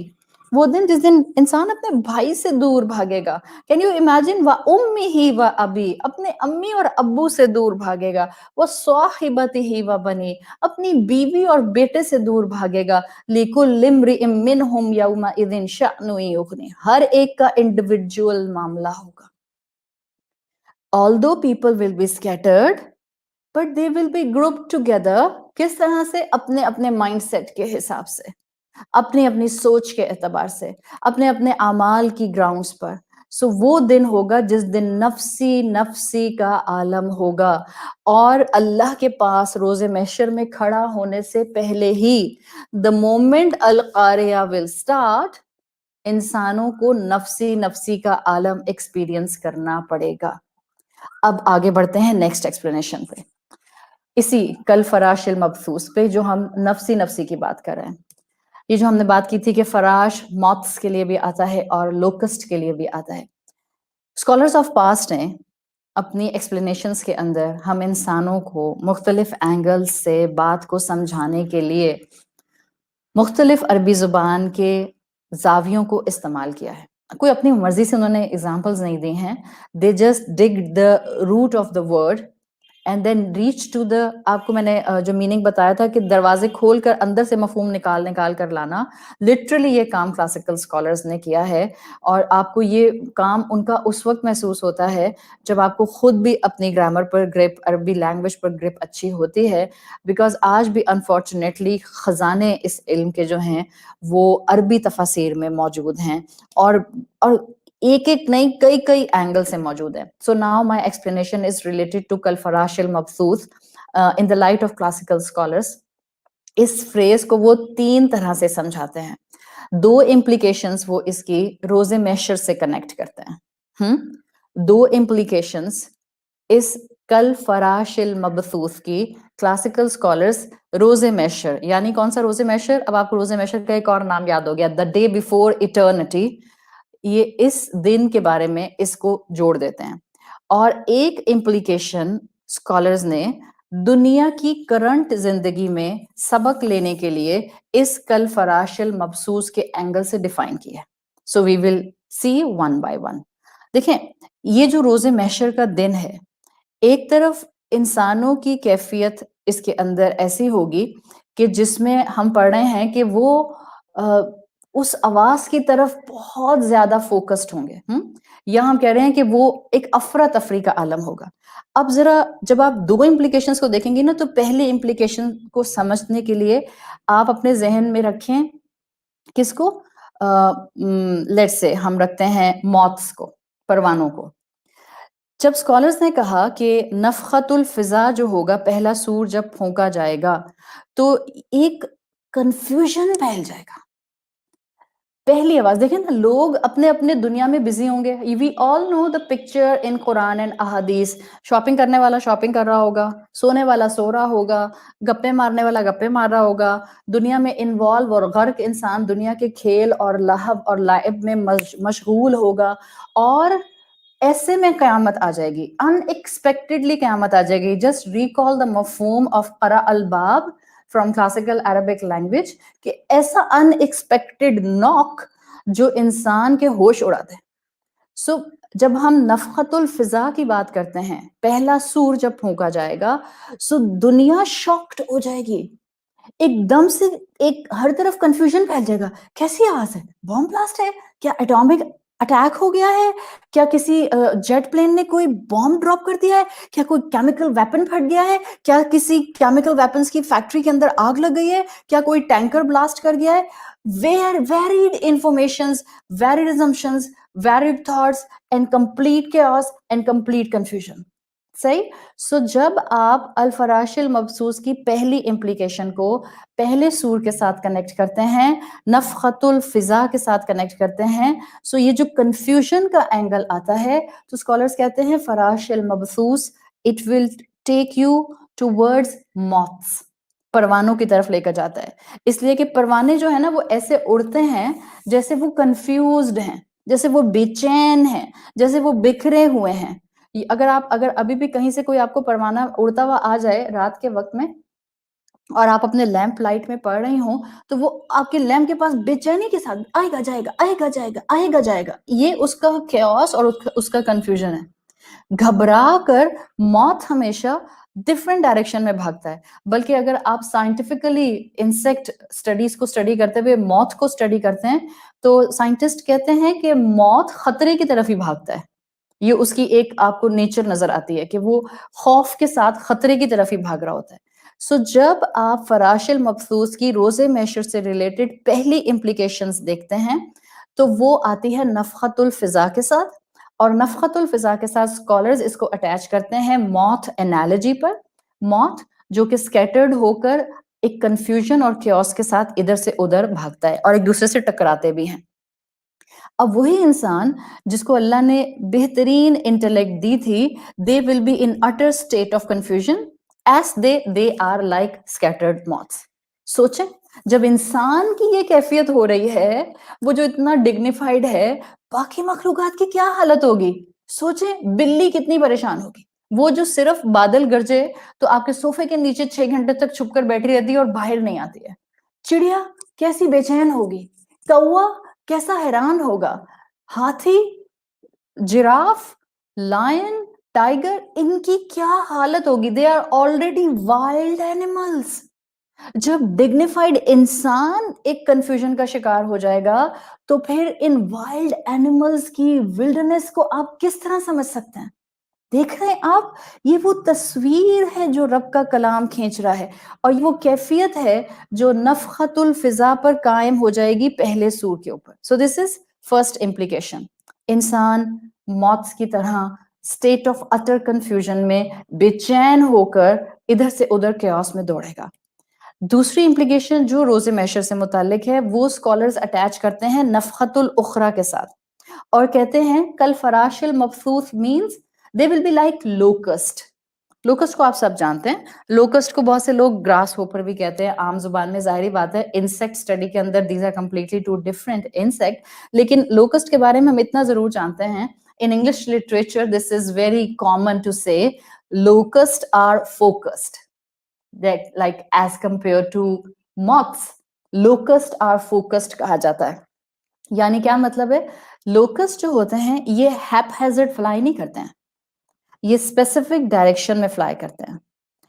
وہ دن جس دن انسان اپنے بھائی سے دور بھاگے گا. Can you imagine? و امی ہی و ابی، اپنے امی اور ابو سے دور بھاگے گا. وہ صاحبتی ہی و بنی، اپنی بیوی اور بیٹے سے دور بھاگے گا. لِكُلِّ امْرِئٍ مِّنْهُمْ يَوْمَئِذٍ شَأْنٌ يُغْنِيهِ، ہر ایک کا انڈیویجول معاملہ ہوگا. Although people will be scattered, but they will be grouped together. کس طرح سے؟ اپنے اپنے مائنڈ سیٹ کے حساب سے، اپنی اپنی سوچ کے اعتبار سے، اپنے اپنے اعمال کی گراؤنڈز پر. سو وہ دن ہوگا جس دن نفسی نفسی کا عالم ہوگا، اور اللہ کے پاس روز محشر میں کھڑا ہونے سے پہلے ہی the moment القاریہ will start، انسانوں کو نفسی نفسی کا عالم ایکسپیرینس کرنا پڑے گا. اب آگے بڑھتے ہیں نیکسٹ ایکسپلینیشن پہ، اسی کل فراش المبثوث پہ جو ہم نفسی نفسی کی بات کر رہے ہیں. یہ جو ہم نے بات کی تھی کہ فراش موتس کے لیے بھی آتا ہے اور لوکسٹ کے لیے بھی آتا ہے. اسکالرس آف پاسٹ نے اپنی ایکسپلینیشنز کے اندر ہم انسانوں کو مختلف اینگلز سے بات کو سمجھانے کے لیے مختلف عربی زبان کے زاویوں کو استعمال کیا ہے. کوئی اپنی مرضی سے انہوں نے اگزامپلز نہیں دی ہیں. They just dig the root of the word and then reach to the. آپ کو میں نے جو میننگ بتایا تھا کہ دروازے کھول کر اندر سے مفہوم نکال کر لانا، لٹرلی یہ کام کلاسیکل اسکالرز نے کیا ہے. اور آپ کو یہ کام ان کا اس وقت محسوس ہوتا ہے جب آپ کو خود بھی اپنی گرامر پر گرپ، عربی لینگویج پر گرپ اچھی ہوتی ہے. بیکاز آج بھی انفارچونیٹلی خزانے اس علم کے جو ہیں وہ عربی تفاسیر میں موجود ہیں، اور ایک ایک نہیں کئی اینگل سے موجود ہے. So now my explanation is related to کالفراش المبثوث in the light of classical scholars. اس فریز کو وہ 3 طرح سے سمجھاتے ہیں. 2 امپلیکیشنز وہ اس کی روز محشر سے کنیکٹ کرتے ہیں. 2 امپلیکیشنز اس کل فراش المبثوث کی کلاسیکل اسکالرس روز محشر، یعنی کون سا روز محشر؟ اب آپ کو روز محشر کا ایک اور نام یاد ہو گیا، دا ڈے بیفور ایٹرنٹی. یہ اس دن کے بارے میں اس کو جوڑ دیتے ہیں. اور ایک امپلیکیشن اسکالرز نے دنیا کی کرنٹ زندگی میں سبق لینے کے لیے اس کل فراش المبثوث کے اینگل سے ڈیفائن کیا ہے. سو وی ول سی ون بائی ون. دیکھیں، یہ جو روز محشر کا دن ہے، ایک طرف انسانوں کی کیفیت اس کے اندر ایسی ہوگی کہ جس میں ہم پڑھ رہے ہیں کہ وہ اس آواز کی طرف بہت زیادہ فوکسڈ ہوں گے. یا ہم کہہ رہے ہیں کہ وہ ایک افراتفری کا عالم ہوگا. اب ذرا جب آپ 2 امپلیکیشنز کو دیکھیں گے نا، تو پہلی امپلیکیشن کو سمجھنے کے لیے آپ اپنے ذہن میں رکھیں کس کو؟ لیٹ سے ہم رکھتے ہیں موتس کو، پروانوں کو. جب اسکالرز نے کہا کہ نفخت الفضا جو ہوگا، پہلا سور جب پھونکا جائے گا تو ایک کنفیوژن پھیل جائے گا. پہلی آواز دیکھیں نا، لوگ اپنے اپنے دنیا میں بزی ہوں گے. We all know the picture in Quran and احادیث. شاپنگ کرنے والا شاپنگ کر رہا ہوگا، سونے والا سو رہا ہوگا، گپے مارنے والا گپے مار رہا ہوگا. دنیا میں انوالو اور غرق انسان دنیا کے کھیل اور لہو اور لعب میں مشغول ہوگا. اور ایسے میں قیامت آ جائے گی، ان ایکسپیکٹڈلی قیامت آ جائے گی. جسٹ ریکال دا مفہوم آف قرأ الباب فرام کلاسیکل عربک لینگویج، کہ ایسا ان ایکسپیکٹڈ ناک جو انسان کے ہوش اڑا دے. سو جب ہم نفخت الفضا کی بات کرتے ہیں، پہلا سور جب پھونکا جائے گا، سو دنیا شاکڈ ہو جائے گی. ایک دم سے ایک ہر طرف کنفیوژن پھیل جائے گا. کیسی آواز ہے؟ بم بلاسٹ ہے کیا؟ اٹامک اٹیک ہو گیا ہے کیا؟ کسی جیٹ پلین نے کوئی بم ڈراپ کر دیا ہے کیا؟ کوئی کیمیکل ویپن پھٹ گیا ہے کیا؟ کسی کیمیکل ویپنز کی فیکٹری کے اندر آگ لگ گئی ہے کیا؟ کوئی ٹینکر بلاسٹ کر گیا ہے؟ Varied informations, varied assumptions, varied thoughts and complete chaos and complete confusion. صحیح. سو جب آپ الفراش المبثوث کی پہلی امپلیکیشن کو پہلے سور کے ساتھ کنیکٹ کرتے ہیں، نفخت الفضا کے ساتھ کنیکٹ کرتے ہیں، سو یہ جو کنفیوژن کا اینگل آتا ہے، تو اسکالرز کہتے ہیں فراش المبثوث it will take you towards moths, پروانوں کی طرف لے کر جاتا ہے. اس لیے کہ پروانے جو ہے نا وہ ایسے اڑتے ہیں جیسے وہ کنفیوزڈ ہیں، جیسے وہ بے چین ہیں، جیسے وہ بکھرے ہوئے ہیں. اگر ابھی بھی کہیں سے کوئی آپ کو پروانہ اڑتا ہوا آ جائے رات کے وقت میں، اور آپ اپنے لیمپ لائٹ میں پڑھ رہی ہوں تو وہ آپ کے لیمپ کے پاس بے چینی کے ساتھ آئے گا جائے گا آئے گا جائے گا آئے گا جائے گا، یہ اس کا کیوس اور اس کا کنفیوژن ہے۔ گھبرا کر موت ہمیشہ ڈفرینٹ ڈائریکشن میں بھاگتا ہے، بلکہ اگر آپ سائنٹیفکلی انسیکٹ اسٹڈیز کو اسٹڈی کرتے ہوئے موت کو اسٹڈی کرتے ہیں تو سائنٹسٹ کہتے ہیں کہ موت خطرے کی طرف ہی بھاگتا ہے، یہ اس کی ایک آپ کو نیچر نظر آتی ہے کہ وہ خوف کے ساتھ خطرے کی طرف ہی بھاگ رہا ہوتا ہے۔ سو جب آپ فراش المبثوث کی روزے میشر سے ریلیٹڈ پہلی امپلیکیشنز دیکھتے ہیں تو وہ آتی ہے نفخت الفضا کے ساتھ، اور نفخت الفضا کے ساتھ اسکالرز اس کو اٹیچ کرتے ہیں موت انالوجی پر، موت جو کہ سکیٹرڈ ہو کر ایک کنفیوژن اور کیوس کے ساتھ ادھر سے ادھر بھاگتا ہے اور ایک دوسرے سے ٹکراتے بھی ہیں۔ اب وہی انسان جس کو اللہ نے بہترین انٹلیکٹ دی تھی، they will be in utter state of confusion as they are like scattered moths۔ سوچیں جب انسان کی یہ کیفیت ہو رہی ہے، وہ جو اتنا ڈگنیفائڈ ہے، باقی مخلوقات کی کیا حالت ہوگی؟ سوچیں بلی کتنی پریشان ہوگی، وہ جو صرف بادل گرجے تو آپ کے صوفے کے نیچے 6 گھنٹے تک چھپ کر بیٹھی رہتی ہے اور باہر نہیں آتی ہے۔ چڑیا کیسی بے چین ہوگی، کوا کیسا حیران ہوگا، ہاتھی، جراف، لائن، ٹائگر، ان کی کیا حالت ہوگی؟ They are already wild animals. جب ڈگنیفائڈ انسان ایک کنفیوژن کا شکار ہو جائے گا تو پھر ان وائلڈ اینیملز کی ولڈنس کو آپ کس طرح سمجھ سکتے ہیں؟ دیکھ رہے ہیں آپ، یہ وہ تصویر ہے جو رب کا کلام کھینچ رہا ہے، اور یہ وہ کیفیت ہے جو نفخت الفضا پر قائم ہو جائے گی پہلے سور کے اوپر۔ سو دس از فرسٹ امپلیکیشن، انسان موت کی طرح اسٹیٹ آف اٹر کنفیوژن میں بے چین ہو کر ادھر سے ادھر کیوس میں دوڑے گا۔ دوسری امپلیکیشن جو روزے میشر سے متعلق ہے وہ اسکالرز اٹیچ کرتے ہیں نفخت الاخرى کے ساتھ، اور کہتے ہیں کل فراش المبثوث means they will be like locust۔ Locust کو آپ سب جانتے ہیں، لوکسٹ کو بہت سے لوگ گراس ہوپر بھی کہتے ہیں عام زبان میں، ظاہری بات ہے انسیکٹ اسٹڈی کے اندر these are completely two different insect, لیکن لوکسٹ کے بارے میں ہم اتنا ضرور جانتے ہیں، in English literature this is very common to say locusts are focused that like as compared to moths locust are focused کہا جاتا ہے۔ یعنی کیا مطلب ہے؟ لوکسٹ جو ہوتے ہیں یہ ہیپ ہیزرڈ فلائی نہیں کرتے ہیں، یہ اسپیسیفک ڈائریکشن میں فلائی کرتے ہیں،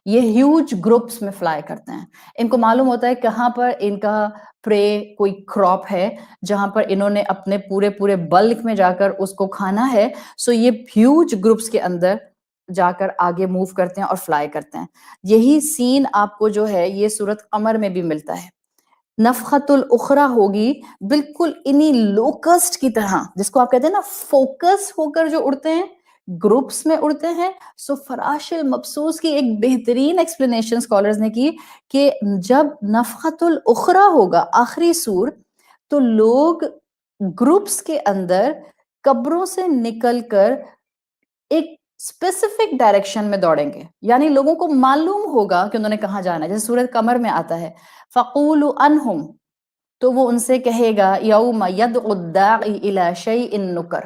یہ ہیوج گروپس میں فلائی کرتے ہیں، ان کو معلوم ہوتا ہے کہاں پر ان کا پرے کوئی کراپ ہے جہاں پر انہوں نے اپنے پورے بلک میں جا کر اس کو کھانا ہے، سو یہ ہیوج گروپس کے اندر جا کر آگے موو کرتے ہیں اور فلائی کرتے ہیں۔ یہی سین آپ کو جو ہے یہ سورۃ قمر میں بھی ملتا ہے، نفخت الاخرى ہوگی بالکل انہی لوکسٹ کی طرح، جس کو آپ کہتے ہیں نا فوکس ہو کر جو اڑتے ہیں، گروپس میں اڑتے ہیں۔ سو فراش المبثوث کی ایک بہترین ایکسپلینیشن اسکالرز نے کی کہ جب نفخت الاخرى ہوگا آخری سور تو لوگ گروپس کے اندر قبروں سے نکل کر ایک اسپیسیفک ڈائریکشن میں دوڑیں گے، یعنی لوگوں کو معلوم ہوگا کہ انہوں نے کہاں جانا ہے، جیسے سورۃ قمر میں آتا ہے فَقُولُ أَنْهُمْ، تو وہ ان سے کہے گا یوم یدعو الداعی الی شیء نکر،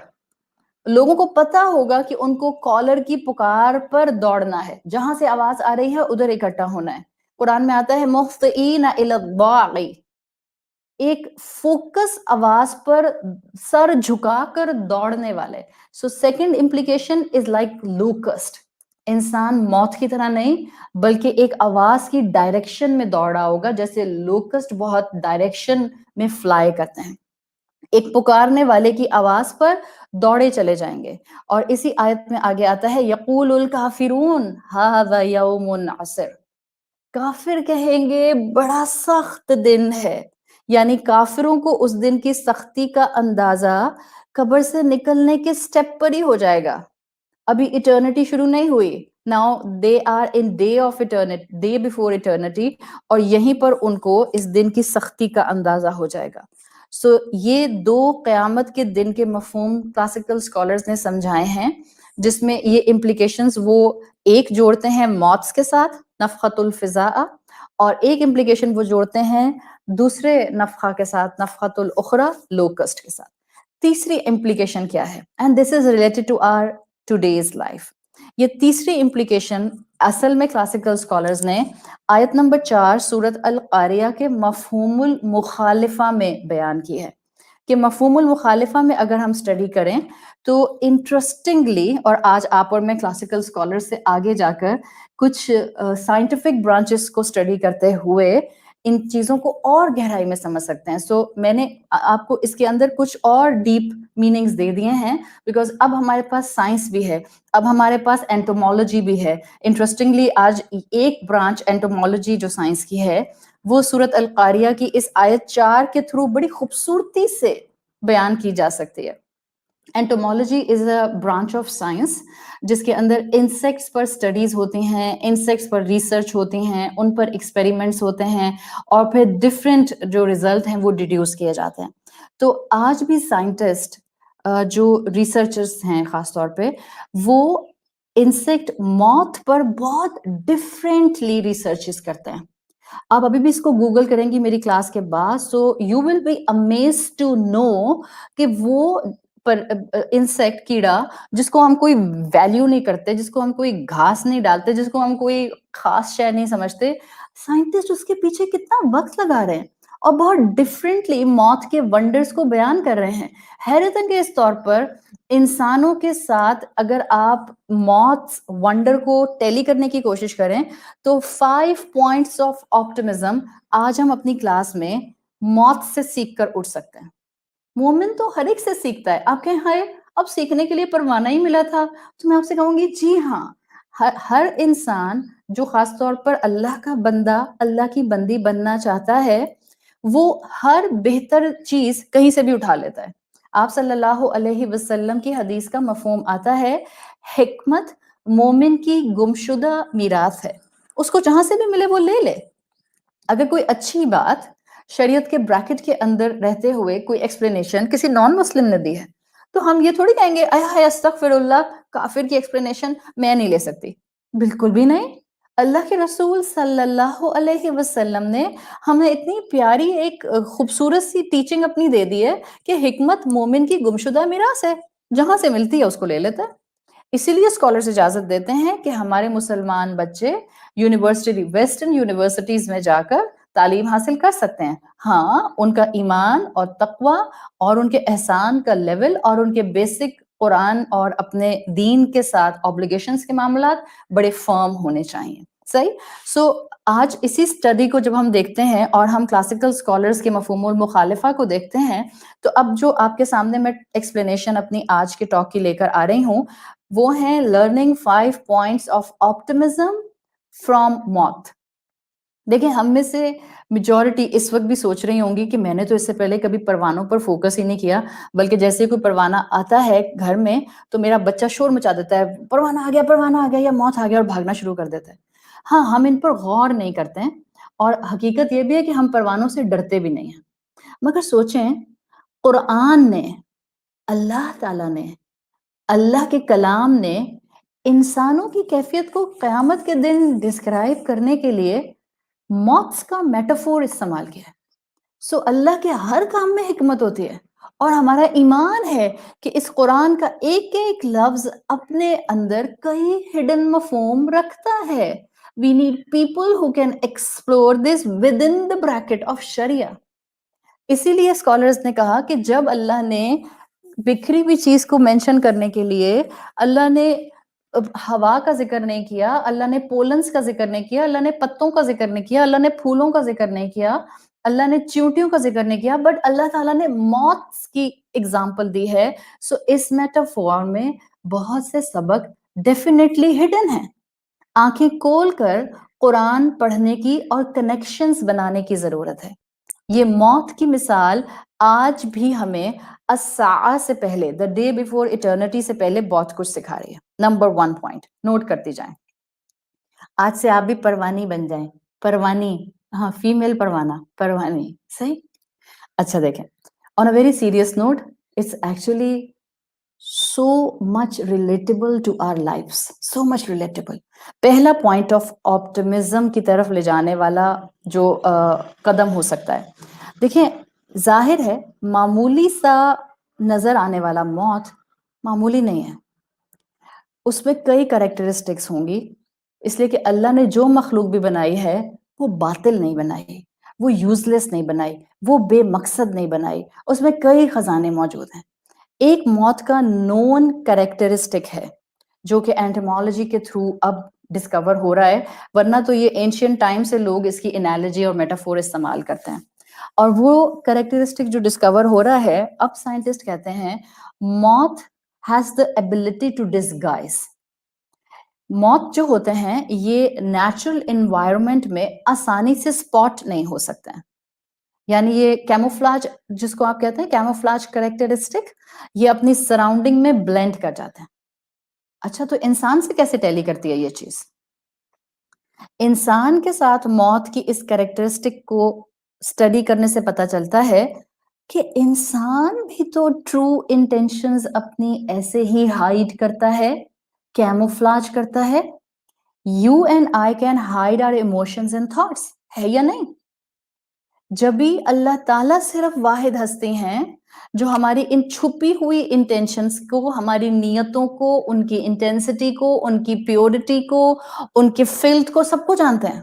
لوگوں کو پتا ہوگا کہ ان کو کالر کی پکار پر دوڑنا ہے، جہاں سے آواز آ رہی ہے ادھر اکٹھا ہونا ہے۔ قرآن میں آتا ہے مُہْطِئِینَ إِلَى الضَّاعِ، ایک فوکس آواز پر سر جھکا کر دوڑنے والے۔ So second implication is like locust, انسان موت کی طرح نہیں بلکہ ایک آواز کی ڈائریکشن میں دوڑ رہا ہوگا، جیسے لوکسٹ بہت ڈائریکشن میں فلائی کرتے ہیں، ایک پکارنے والے کی آواز پر دوڑے چلے جائیں گے۔ اور اسی آیت میں آگے آتا ہے یقول الکافرون ھذا یوم عسر، کافر کہیں گے بڑا سخت دن ہے، یعنی کافروں کو اس دن کی سختی کا اندازہ قبر سے نکلنے کے سٹیپ پر ہی ہو جائے گا، ابھی ایٹرنٹی شروع نہیں ہوئی، now they are in day of eternity, day before eternity, اور یہیں پر ان کو اس دن کی سختی کا اندازہ ہو جائے گا۔ سو یہ دو قیامت کے دن کے مفہوم کلاسیکل اسکالرز نے سمجھائے ہیں، جس میں یہ امپلیکیشنز وہ ایک جوڑتے ہیں موتس کے ساتھ نفخت الفضاء، اور ایک امپلیکیشن وہ جوڑتے ہیں دوسرے نفخہ کے ساتھ نفخت الاخرى لوکسٹ کے ساتھ۔ تیسری امپلیکیشن کیا ہے؟ And this is related to our today's life. یہ تیسری امپلیکیشن اصل میں کلاسیکل اسکالرز نے آیت نمبر 4 سورت القاریہ کے مفہوم المخالفہ میں بیان کی ہے کہ مفہوم المخالفہ میں اگر ہم اسٹڈی کریں تو انٹرسٹنگلی، اور آج آپ اور میں کلاسیکل اسکالر سے آگے جا کر کچھ سائنٹیفک برانچز کو اسٹڈی کرتے ہوئے ان چیزوں کو اور گہرائی میں سمجھ سکتے ہیں. سو میں نے آپ کو اس کے اندر کچھ اور ڈیپ میننگز دے دیے ہیں، بیکاز اب ہمارے پاس سائنس بھی ہے، اب ہمارے پاس اینٹومولوجی بھی ہے. انٹرسٹنگلی آج ایک برانچ اینٹومولوجی جو سائنس کی ہے وہ سورت القاریہ کی اس آیت 4 کے تھرو بڑی خوبصورتی سے بیان کی جا سکتی ہے. Entomology is a branch of science جس کے اندر انسیکٹس پر اسٹڈیز ہوتی ہیں، انسیکٹس پر ریسرچ ہوتی ہیں، ان پر ایکسپیریمنٹس ہوتے ہیں، اور پھر ڈفرینٹ جو ریزلٹ ہیں وہ ڈیڈیوس کیے جاتے ہیں. تو آج بھی سائنٹسٹ جو ریسرچرس ہیں خاص طور پہ وہ انسیکٹ موتھ پر بہت ڈفرینٹلی ریسرچز کرتے ہیں. آپ ابھی بھی اس کو گوگل کریں گی میری کلاس کے بعد، so you will be amazed to know کہ وہ انسیکٹ کیڑا جس کو ہم کوئی ویلیو نہیں کرتے، جس کو ہم کوئی گھاس نہیں ڈالتے، جس کو ہم کوئی خاص شے نہیں سمجھتے، سائنٹسٹ اس کے پیچھے کتنا وقت لگا رہے ہیں اور بہت ڈفرینٹلی موت کے ونڈرز کو بیان کر رہے ہیں. حیرت انگیز طور پر انسانوں کے ساتھ اگر آپ موت ونڈر کو ٹیلی کرنے کی کوشش کریں تو 5 پوائنٹس آف آپٹمزم آج ہم اپنی کلاس میں موت سے سیکھ کر اٹھ سکتے ہیں. مومن تو ہر ایک سے سیکھتا ہے. آپ کہیں ہائے اب سیکھنے کے لیے پروانہ ہی ملا تھا، تو میں آپ سے کہوں گی جی ہاں، ہر انسان جو خاص طور پر اللہ کا بندہ، اللہ کی بندی بننا چاہتا ہے، وہ ہر بہتر چیز کہیں سے بھی اٹھا لیتا ہے. آپ صلی اللہ علیہ وسلم کی حدیث کا مفہوم آتا ہے حکمت مومن کی گمشدہ میراث ہے، اس کو جہاں سے بھی ملے وہ لے لے. اگر کوئی اچھی بات شریعت کے بریکٹ کے اندر رہتے ہوئے کوئی ایکسپلینیشن کسی نان مسلم نے دی ہے تو ہم یہ تھوڑی کہیں گے استغفر اللہ، کافر کی ایکسپلینیشن میں نہیں لے سکتی. بالکل بھی نہیں. اللہ کے رسول صلی اللہ علیہ وسلم نے ہمیں اتنی پیاری ایک خوبصورت سی ٹیچنگ اپنی دے دی ہے کہ حکمت مومن کی گمشدہ میراث ہے، جہاں سے ملتی ہے اس کو لے لیتا ہے. اسی لیے اسکالرز اجازت دیتے ہیں کہ ہمارے مسلمان بچے ویسٹرن یونیورسٹیز میں جا کر تعلیم حاصل کر سکتے ہیں. ہاں، ان کا ایمان اور تقوی اور ان کے احسان کا لیول اور ان کے بیسک قرآن اور اپنے دین کے ساتھ آبلیگیشنز کے معاملات بڑے فرم ہونے چاہیے. صحیح. سو آج اسی اسٹڈی کو جب ہم دیکھتے ہیں اور ہم کلاسیکل اسکالرز کے مفہوم المخالفہ کو دیکھتے ہیں تو اب جو آپ کے سامنے میں ایکسپلینیشن اپنی آج کے ٹاک کی لے کر آ رہی ہوں وہ ہیں learning 5 points of optimism from موت. دیکھیں ہم میں سے میجورٹی اس وقت بھی سوچ رہی ہوں گی کہ میں نے تو اس سے پہلے کبھی پروانوں پر فوکس ہی نہیں کیا، بلکہ جیسے کوئی پروانہ آتا ہے گھر میں تو میرا بچہ شور مچا دیتا ہے، پروانہ آ گیا یا موت آ گیا، اور بھاگنا شروع کر دیتا ہے. ہاں، ہم ان پر غور نہیں کرتے ہیں اور حقیقت یہ بھی ہے کہ ہم پروانوں سے ڈرتے بھی نہیں ہیں. مگر سوچیں قرآن نے، اللہ تعالیٰ نے، اللہ کے کلام نے انسانوں کی کیفیت کو قیامت کے دن ڈسکرائب کرنے کے لیے موتس کا میٹافور استعمال کیا ہے. سو اللہ کے ہر کام میں حکمت ہوتی ہے اور ہمارا ایمان ہے کہ اس قرآن کا ایک ایک لفظ اپنے اندر کئی ہڈن مفہوم رکھتا ہے. We need people who can explore this within the bracket of Sharia. اسی لیے اسکالرز نے کہا کہ جب اللہ نے بکھری ہوئی چیز کو مینشن کرنے کے لیے اللہ نے ہوا کا ذکر نہیں کیا، اللہ نے پولنس کا ذکر نہیں کیا، اللہ نے پتوں کا ذکر نہیں کیا، اللہ نے پھولوں کا ذکر نہیں کیا، اللہ نے چیونٹیوں کا ذکر نہیں کیا، بٹ اللہ تعالیٰ نے موت کی اگزامپل دی ہے. سو اس میٹافور میں بہت سے سبق ڈیفینیٹلی ہڈن ہیں. آنکھیں کھول کر قرآن پڑھنے کی اور کنیکشنز بنانے کی ضرورت ہے. یہ موت کی مثال آج بھی ہمیں الساعہ سے پہلے، the day before eternity سے پہلے بہت کچھ سکھا رہی ہے. نمبر 1 پوائنٹ نوٹ کرتی جائیں. آج سے آپ بھی پروانی بن جائیں. پروانی، ہاں، فیمیل پروانہ، پروانی. صحیح. اچھا دیکھیں، on a very serious note, it's actually so much relatable to our lives, so much relatable. پہلا پوائنٹ آف آپٹمزم کی طرف لے جانے والا جو قدم ہو سکتا ہے. دیکھیں ظاہر ہے معمولی سا نظر آنے والا موت معمولی نہیں ہے، اس میں کئی کریکٹرسٹکس ہوں گی. اس لیے کہ اللہ نے جو مخلوق بھی بنائی ہے وہ باطل نہیں بنائی، وہ یوزلیس نہیں بنائی، وہ بے مقصد نہیں بنائی، اس میں کئی خزانے موجود ہیں۔ ایک موت کا نون کریکٹرسٹک ہے جو کہ اینٹمالوجی کے تھرو اب ڈسکور ہو رہا ہے، ورنہ تو یہ اینشینٹ ٹائم سے لوگ اس کی انالوجی اور میٹافور استعمال کرتے ہیں، اور وہ کریکٹرسٹک جو ڈسکور ہو رہا ہے اب سائنٹسٹ کہتے ہیں موت has the ability to disguise. موت جو ہوتے ہیں یہ نیچرل انوائرمنٹ میں آسانی سے سپاٹ نہیں ہو سکتے ہیں، یعنی یہ کیموفلاج جس کو آپ کہتے ہیں کیموفلاج کریکٹرسٹک، یہ اپنی سراؤنڈنگ میں بلینڈ کر جاتے ہیں۔ اچھا تو انسان سے کیسے ٹیلی کرتی ہے یہ چیز؟ انسان کے ساتھ موت کی اس کریکٹرسٹک کو اسٹڈی کرنے سے پتا چلتا ہے کہ انسان بھی تو ٹرو انٹینشنز اپنی ایسے ہی ہائیڈ کرتا ہے، کیموفلاج کرتا ہے۔ You and I can hide our emotions and thoughts، ہے یا نہیں؟ جب بھی اللہ تعالیٰ صرف واحد ہستی ہیں جو ہماری ان چھپی ہوئی انٹینشنز کو، ہماری نیتوں کو، ان کی انٹینسٹی کو، ان کی پیورٹی کو، ان کے فلٹ کو، سب کو جانتے ہیں۔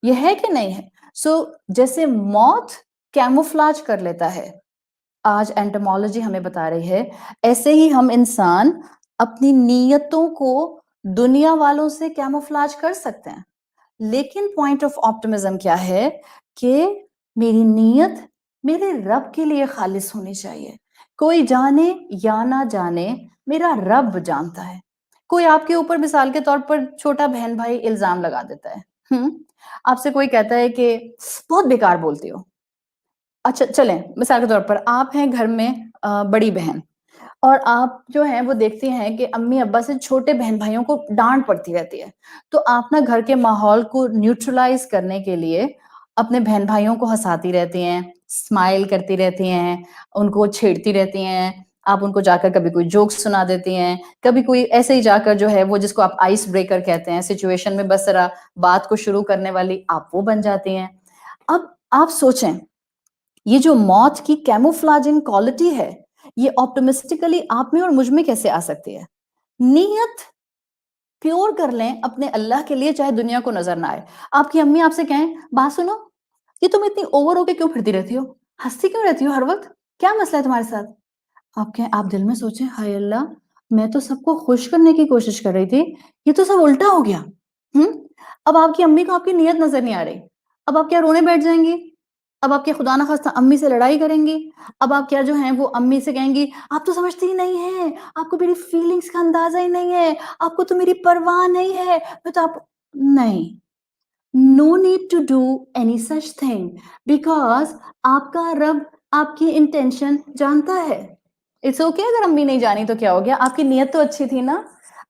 یہ ہے کہ نہیں ہے؟ سو جیسے موت کیموفلاج کر لیتا ہے، آج اینٹمالوجی ہمیں بتا رہی ہے، ایسے ہی ہم انسان اپنی نیتوں کو دنیا والوں سے کیموفلاج کر سکتے ہیں، لیکن پوائنٹ آف آپٹمزم کیا ہے کہ میری نیت میرے رب کے لیے خالص ہونی چاہیے۔ کوئی جانے یا نہ جانے، میرا رب جانتا ہے۔ کوئی آپ کے اوپر مثال کے طور پر چھوٹا بہن بھائی الزام لگا دیتا ہے، آپ سے کوئی کہتا ہے کہ بہت بیکار بولتی ہو۔ اچھا چلیں مثال کے طور پر آپ ہیں گھر میں بڑی بہن، اور آپ جو ہیں وہ دیکھتی ہیں کہ امی ابا سے چھوٹے بہن بھائیوں کو ڈانٹ پڑتی رہتی ہے، تو آپ نا گھر کے ماحول کو نیوٹرلائز کرنے کے لیے اپنے بہن بھائیوں کو ہنساتی رہتی ہیں، اسمائل کرتی رہتی ہیں، ان کو چھیڑتی رہتی ہیں، آپ ان کو جا کر کبھی کوئی جوک سنا دیتی ہیں، کبھی کوئی ایسے ہی جا کر جو ہے وہ جس کو آپ آئس بریکر کہتے ہیں، سچویشن میں بس ذرا بات کو شروع کرنے والی آپ وہ بن جاتی ہیں۔ اب آپ سوچیں یہ جو موت کی کیموفلاجنگ کوالٹی ہے یہ آپٹمسٹکلی آپ میں اور مجھ میں کیسے آ سکتی ہے؟ نیت پیور کر لیں اپنے اللہ کے لیے، چاہے دنیا کو نظر نہ آئے۔ آپ کی امی آپ سے کہیں بات سنو، یہ تم اتنی اوور ہو کے کیوں پھرتی رہتی ہو، ہنستی کیوں رہتی ہو ہر وقت، کیا مسئلہ ہے تمہارے ساتھ؟ آپ کہیں، آپ دل میں سوچیں ہائے اللہ میں تو سب کو خوش کرنے کی کوشش کر رہی تھی، یہ تو سب الٹا ہو گیا۔ اب آپ کی امی کو آپ کی نیت نظر نہیں آ رہی، اب آپ کیا رونے بیٹھ جائیں گی؟ اب آپ کے خدا نخواستہ امی سے لڑائی کریں گی؟ اب آپ کیا جو ہیں وہ امی سے کہیں گی آپ تو سمجھتی ہی نہیں ہیں، آپ کو میری فیلنگز کا اندازہ ہی نہیں ہے، آپ کو تو میری پرواہ نہیں ہے، میں تو آپ نہیں، no need to do any such thing because آپ کا رب آپ کی انٹینشن جانتا ہے۔ اٹس اوکے اگر امی نہیں جانی تو کیا ہو گیا، آپ کی نیت تو اچھی تھی نا۔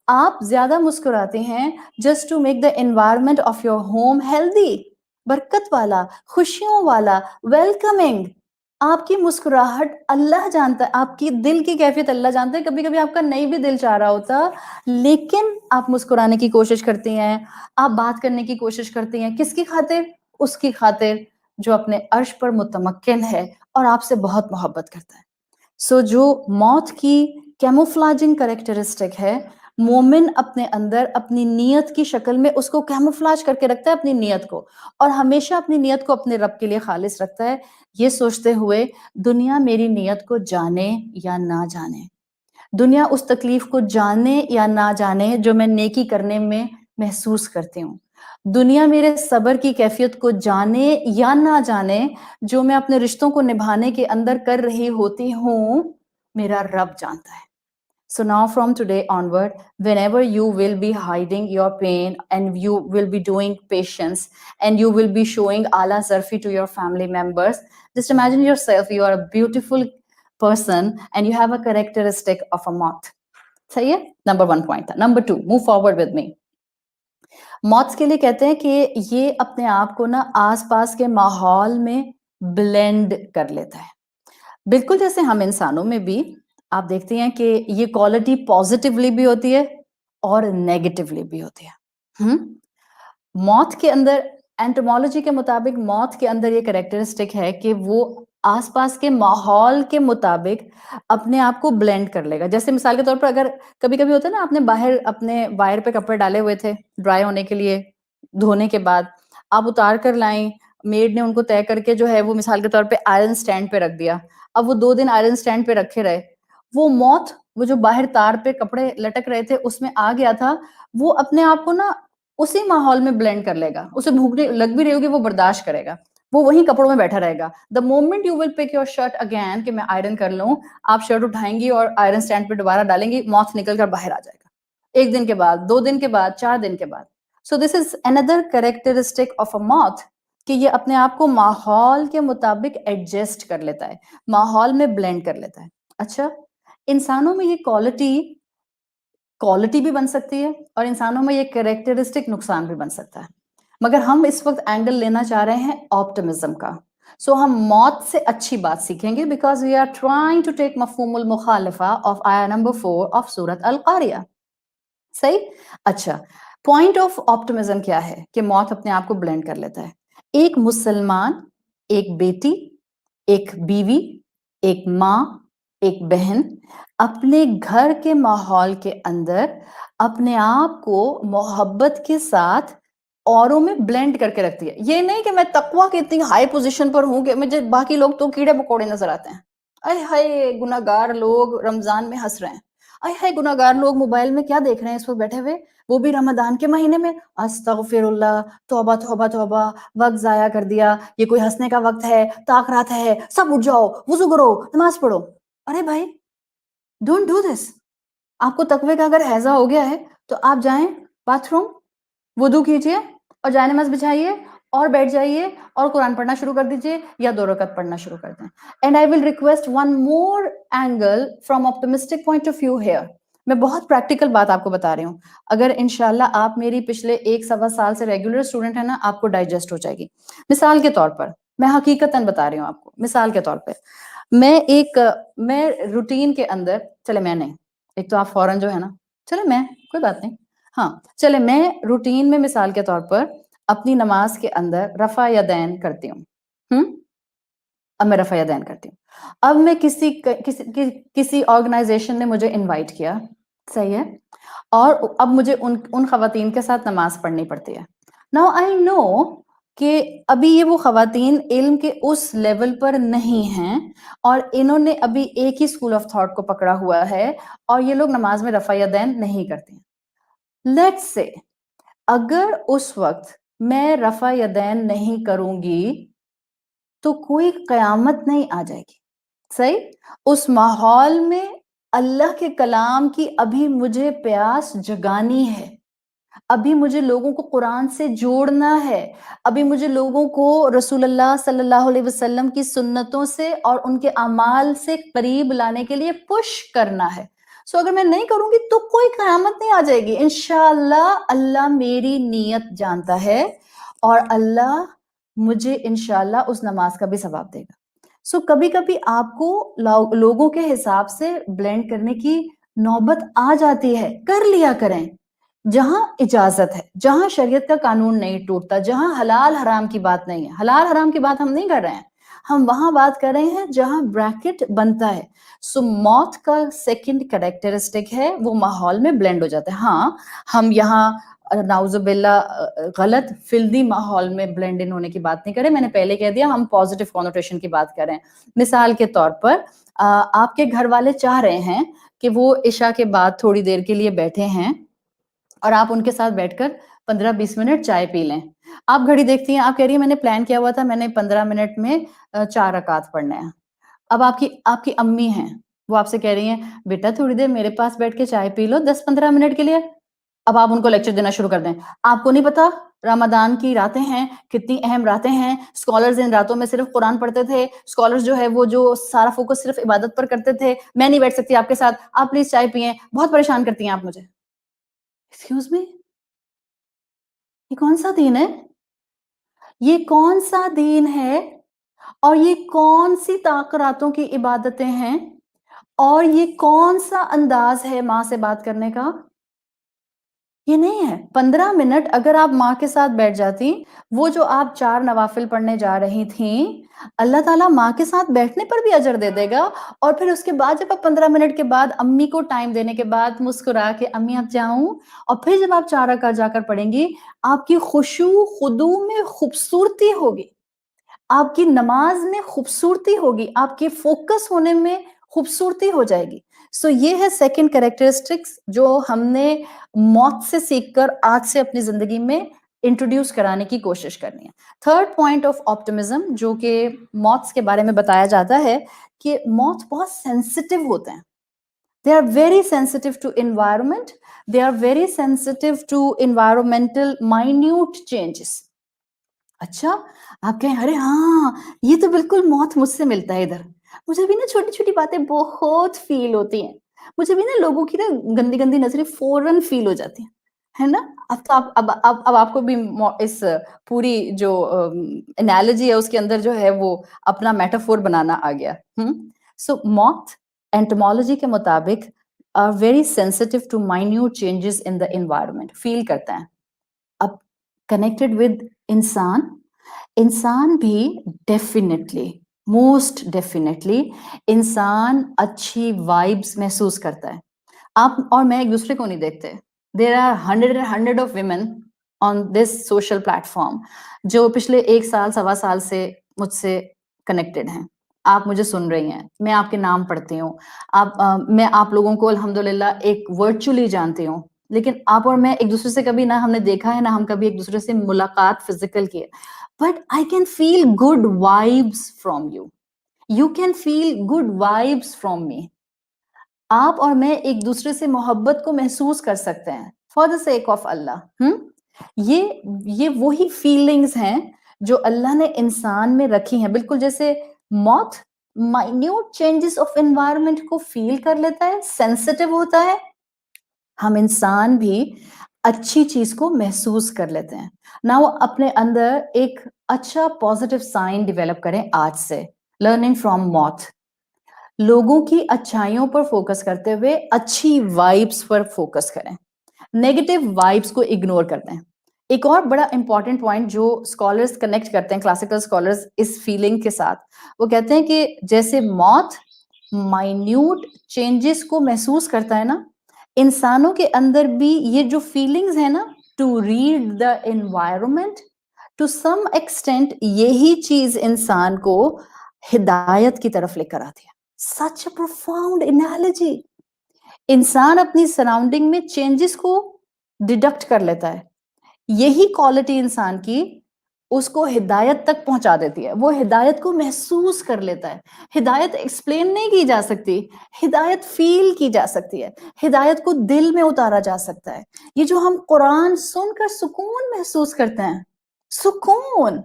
آپ زیادہ مسکراتے ہیں just to make the environment of your home healthy، برکت والا، خوشیوں والا، ویلکمنگ۔ آپ کی مسکراہٹ اللہ جانتا ہے، آپ کی دل کی کیفیت اللہ جانتا ہے۔ کبھی کبھی آپ کا نہیں بھی دل چاہ رہا ہوتا لیکن آپ مسکرانے کی کوشش کرتی ہیں، آپ بات کرنے کی کوشش کرتی ہیں، کس کی خاطر؟ اس کی خاطر جو اپنے عرش پر متمکن ہے اور آپ سے بہت محبت کرتا ہے۔ سو جو موت کی کیموفلاجنگ کریکٹرسٹک ہے، مومن اپنے اندر اپنی نیت کی شکل میں اس کو کیموفلاج کر کے رکھتا ہے، اپنی نیت کو، اور ہمیشہ اپنی نیت کو اپنے رب کے لیے خالص رکھتا ہے، یہ سوچتے ہوئے دنیا میری نیت کو جانے یا نہ جانے، دنیا اس تکلیف کو جانے یا نہ جانے جو میں نیکی کرنے میں محسوس کرتی ہوں، دنیا میرے صبر کی کیفیت کو جانے یا نہ جانے جو میں اپنے رشتوں کو نبھانے کے اندر کر رہی ہوتی ہوں، میرا رب جانتا ہے۔ So now from today onward, whenever you will be hiding your pain and you will be doing patience and you will be showing ala zarfi to your family members, just imagine yourself, you are a beautiful person and you have a characteristic of a moth. صحیح ہے؟ Number 1 point تھا۔ Number 2، move forward with me۔ Moths کے لیے کہتے ہیں کہ یہ اپنے آپ کو نا آس پاس کے ماحول میں بلینڈ کر لیتا ہے، بالکل جیسے ہم انسانوں میں بھی آپ دیکھتے ہیں کہ یہ کوالٹی پازیٹیولی بھی ہوتی ہے اور نیگیٹیولی بھی ہوتی ہے۔ موت کے اندر اینٹومالوجی کے مطابق موت کے اندر یہ کریکٹرسٹک ہے کہ وہ آس پاس کے ماحول کے مطابق اپنے آپ کو بلینڈ کر لے گا. جیسے مثال کے طور پر اگر کبھی کبھی ہوتا ہے نا, آپ نے باہر اپنے وائر پہ کپڑے ڈالے ہوئے تھے ڈرائی ہونے کے لیے, دھونے کے بعد آپ اتار کر لائیں, میڈ نے ان کو طے کر کے جو ہے وہ مثال کے طور پہ آئرن سٹینڈ پہ رکھ دیا. اب وہ 2 دن آئرن سٹینڈ پہ رکھے رہے, وہ موتھ, وہ جو باہر تار پہ کپڑے لٹک رہے تھے اس میں آ گیا تھا, وہ اپنے آپ کو نا اسی ماحول میں بلینڈ کر لے گا. اسے بھوک لگ بھی رہی ہوگی, وہ برداشت کرے گا, وہ وہیں کپڑوں میں بیٹھا رہے گا. The moment you will pick your shirt again کہ میں آئرن کر لوں, آپ شرٹ اٹھائیں گی اور آئرن سٹینڈ پہ دوبارہ ڈالیں گی, موتھ نکل کر باہر آ جائے گا. 1 دن کے بعد, 2 دن کے بعد, 4 دن کے بعد. سو this is another characteristic of اے موتھ کہ یہ اپنے آپ کو ماحول کے مطابق ایڈجسٹ کر لیتا ہے, ماحول میں بلینڈ کر لیتا ہے. اچھا, انسانوں میں یہ کوالٹی بھی بن سکتی ہے اور انسانوں میں یہ کریکٹرسٹک نقصان بھی بن سکتا ہے, مگر ہم اس وقت اینگل لینا چاہ رہے ہیں آپٹمزم کا. سو ہم موت سے اچھی بات سیکھیں گے because we are trying to take مفہوم المخالفہ آف آیا نمبر 4 آف سورت القاریہ. صحیح. اچھا, پوائنٹ آف آپٹمزم کیا ہے کہ موت اپنے آپ کو بلینڈ کر لیتا ہے. ایک مسلمان, ایک بیٹی, ایک بیوی, ایک ماں, ایک بہن اپنے گھر کے ماحول کے اندر اپنے آپ کو محبت کے ساتھ اوروں میں بلینڈ کر کے رکھتی ہے. یہ نہیں کہ میں تقویٰ کی اتنی ہائی پوزیشن پر ہوں کہ مجھے باقی لوگ تو کیڑے مکوڑے نظر آتے ہیں. اے ہائے گناہگار لوگ رمضان میں ہنس رہے ہیں, اے ہائے گناہگار لوگ موبائل میں کیا دیکھ رہے ہیں اس وقت بیٹھے ہوئے, وہ بھی رمضان کے مہینے میں, استغفر اللہ, توبہ توبہ توبہ, وقت ضائع کر دیا, یہ کوئی ہنسنے کا وقت ہے, طاق رات ہے, سب اٹھ جاؤ, وضو کرو, نماز پڑھو. ارے بھائی ڈونٹ ڈو دس. آپ کو تقوی کا اگر ہیضہ ہو گیا ہے تو آپ جائیں باتھ روم, وضو کیجئے اور جائے نماز بچھائیے اور بیٹھ جائیے اور قرآن پڑھنا شروع کر دیجئے یا 2 رکعت پڑھنا شروع کر دیں. And I will request one more angle from optimistic point of view here. میں بہت پریکٹیکل بات آپ کو بتا رہی ہوں, اگر انشاءاللہ آپ میری پچھلے 1-1.25 سال سے ریگولر اسٹوڈنٹ ہیں نا, آپ کو ڈائجسٹ ہو جائے گی. مثال کے طور پر میں حقیقتاً بتا رہی ہوں آپ کو, مثال کے طور پہ میں روٹین کے اندر, چلے میں نہیں, ایک تو آپ فوراً جو ہے نا, چلے میں کوئی بات نہیں, ہاں چلے میں روٹین میں مثال کے طور پر اپنی نماز کے اندر رفع یدین کرتی ہوں. اب میں رفع یدین کرتی ہوں. اب میں کسی آرگنائزیشن نے مجھے انوائٹ کیا, صحیح ہے, اور اب مجھے ان خواتین کے ساتھ نماز پڑھنی پڑتی ہے. ناؤ آئی نو کہ ابھی یہ وہ خواتین علم کے اس لیول پر نہیں ہیں اور انہوں نے ابھی ایک ہی اسکول آف تھاٹ کو پکڑا ہوا ہے اور یہ لوگ نماز میں رفع یدین نہیں کرتے ہیں. لیٹس سے اگر اس وقت میں رفع یدین نہیں کروں گی تو کوئی قیامت نہیں آ جائے گی. صحیح. اس ماحول میں اللہ کے کلام کی ابھی مجھے پیاس جگانی ہے, ابھی مجھے لوگوں کو قرآن سے جوڑنا ہے, ابھی مجھے لوگوں کو رسول اللہ صلی اللہ علیہ وسلم کی سنتوں سے اور ان کے اعمال سے قریب لانے کے لیے پش کرنا ہے. سو اگر میں نہیں کروں گی تو کوئی قیامت نہیں آ جائے گی. انشاءاللہ اللہ میری نیت جانتا ہے اور اللہ مجھے انشاءاللہ اس نماز کا بھی ثواب دے گا. سو کبھی کبھی آپ کو لوگوں کے حساب سے بلینڈ کرنے کی نوبت آ جاتی ہے, کر لیا کریں جہاں اجازت ہے, جہاں شریعت کا قانون نہیں ٹوٹتا, جہاں حلال حرام کی بات نہیں ہے. حلال حرام کی بات ہم نہیں کر رہے ہیں, ہم وہاں بات کر رہے ہیں جہاں بریکٹ بنتا ہے. سو موت کا سیکنڈ کریکٹرسٹک ہے وہ ماحول میں بلینڈ ہو جاتا ہے. ہاں ہم یہاں نعوذ باللہ غلط فلدی ماحول میں بلینڈ ان ہونے کی بات نہیں کریں, میں نے پہلے کہہ دیا ہم پازیٹیو کونوٹیشن کی بات کریں. مثال کے طور پر آپ کے گھر والے چاہ رہے ہیں کہ وہ عشاء کے بعد تھوڑی دیر کے لیے بیٹھے ہیں اور آپ ان کے ساتھ بیٹھ کر 15-20 منٹ چائے پی لیں. آپ گھڑی دیکھتی ہیں, آپ کہہ رہی ہیں میں نے پلان کیا ہوا تھا, میں نے 15 منٹ میں 4 رکعات پڑھنے ہیں. اب آپ کی امی ہیں, وہ آپ سے کہہ رہی ہیں بیٹا تھوڑی دیر میرے پاس بیٹھ کے چائے پی لو 10-15 منٹ کے لیے. اب آپ ان کو لیکچر دینا شروع کر دیں, آپ کو نہیں پتا رمضان کی راتیں ہیں, کتنی اہم راتیں ہیں, اسکالرز ان راتوں میں صرف قرآن پڑھتے تھے, اسکالرز جو ہے وہ جو سارا فوکس صرف عبادت پر کرتے تھے, میں نہیں بیٹھ سکتی آپ کے ساتھ, آپ پلیز چائے پئیں, بہت پریشان کرتی ہیں آپ مجھے. ایکسکیوز می, یہ کون سا دین ہے؟ یہ کون سا دین ہے اور یہ کون سی تاقراتوں کی عبادتیں ہیں اور یہ کون سا انداز ہے ماں سے بات کرنے کا؟ یہ نہیں ہے. 15 منٹ اگر آپ ماں کے ساتھ بیٹھ جاتی, وہ جو آپ 4 نوافل پڑھنے جا رہی تھیں, اللہ تعالیٰ ماں کے ساتھ بیٹھنے پر بھی اجر دے دے گا. اور پھر اس کے بعد جب آپ 15 منٹ کے بعد امی کو ٹائم دینے کے بعد مسکرا کے امی اب جاؤں, اور پھر جب آپ 4 رکعت جا کر پڑھیں گی, آپ کی خشوع خضوع میں خوبصورتی ہوگی, آپ کی نماز میں خوبصورتی ہوگی, آپ کے فوکس ہونے میں خوبصورتی ہو جائے گی. سو یہ ہے سیکنڈ کریکٹرسٹکس جو ہم نے موت سے سیکھ کر آج سے اپنی زندگی میں انٹروڈیوس کرانے کی کوشش کرنی ہے. تھرڈ پوائنٹ آف آپٹمزم جو کہ موتس کے بارے میں بتایا جاتا ہے کہ موت بہت سینسٹیو ہوتے ہیں. They are very sensitive to environment. They are very sensitive to environmental minute changes. اچھا, آپ کہیں ارے ہاں یہ تو بالکل موت مجھ سے ملتا ہے ادھر. مجھے بھی نا چھوٹی چھوٹی باتیں بہت فیل ہوتی ہیں. مجھے بھی نا لوگوں کی نا گندی گندی نظریں فوراً فیل ہو جاتی ہیں, ہے نا. اب تو اب آپ کو بھی اس پوری جو انالوجی ہے اس کے اندر جو ہے وہ اپنا میٹافور بنانا آ گیا. سو موت انٹمالوجی کے مطابق are very sensitive to minute changes in the environment. فیل کرتا ہے. اب کنیکٹڈ ود انسان بھی ڈیفینیٹلی موسٹ ڈیفینیٹلی انسان اچھی وائبس محسوس کرتا ہے. آپ اور میں ایک دوسرے کو نہیں دیکھتے. There are hundred of women on this social platform جو پچھلے 1 سال 1.25 سال سے مجھ سے کنیکٹڈ ہیں. آپ مجھے سن رہی ہیں, میں آپ کے نام پڑھتی ہوں, میں آپ لوگوں کو الحمدللہ ایک ورچولی جانتی ہوں, لیکن آپ اور میں ایک دوسرے سے کبھی نہ ہم نے دیکھا ہے نہ ہم کبھی ایک دوسرے سے ملاقات فزیکل کی ہے. But I can feel good vibes from you, you can feel good vibes from me. آپ اور میں ایک دوسرے سے محبت کو محسوس کر سکتے ہیں فار دا سیک آف اللہ. یہ وہی فیلنگز ہیں جو اللہ نے انسان میں رکھی ہیں. بالکل جیسے موت مائنیوٹ چینجز آف انوائرمنٹ کو فیل کر لیتا ہے, سینسٹیو ہوتا ہے, ہم انسان بھی اچھی چیز کو محسوس کر لیتے ہیں. نا وہ اپنے اندر ایک اچھا پازیٹیو سائن ڈیولپ کریں آج سے, لرننگ فرام موت. لوگوں کی اچھائیوں پر فوکس کرتے ہوئے اچھی وائبس پر فوکس کریں, نیگیٹو وائبس کو اگنور کرتے ہیں. ایک اور بڑا امپورٹنٹ پوائنٹ جو اسکالرس کنیکٹ کرتے ہیں, کلاسیکل اسکالرس اس فیلنگ کے ساتھ, وہ کہتے ہیں کہ جیسے موت مائنیوٹ چینجز کو محسوس کرتا ہے نا, انسانوں کے اندر بھی یہ جو فیلنگز ہیں نا, to read the environment to some extent, یہی چیز انسان کو ہدایت کی طرف لے کر آتی ہے. Such a profound analogy. انسان اپنی سراؤنڈنگ میں چینجز کو ڈیڈکٹ کر لیتا ہے. یہی کوالٹی انسان کی اس کو ہدایت تک پہنچا دیتی ہے. وہ ہدایت کو محسوس کر لیتا ہے. ہدایت ایکسپلین نہیں کی جا سکتی, ہدایت فیل کی جا سکتی ہے, ہدایت کو دل میں اتارا جا سکتا ہے. یہ جو ہم قرآن سن کر سکون محسوس کرتے ہیں, سکون,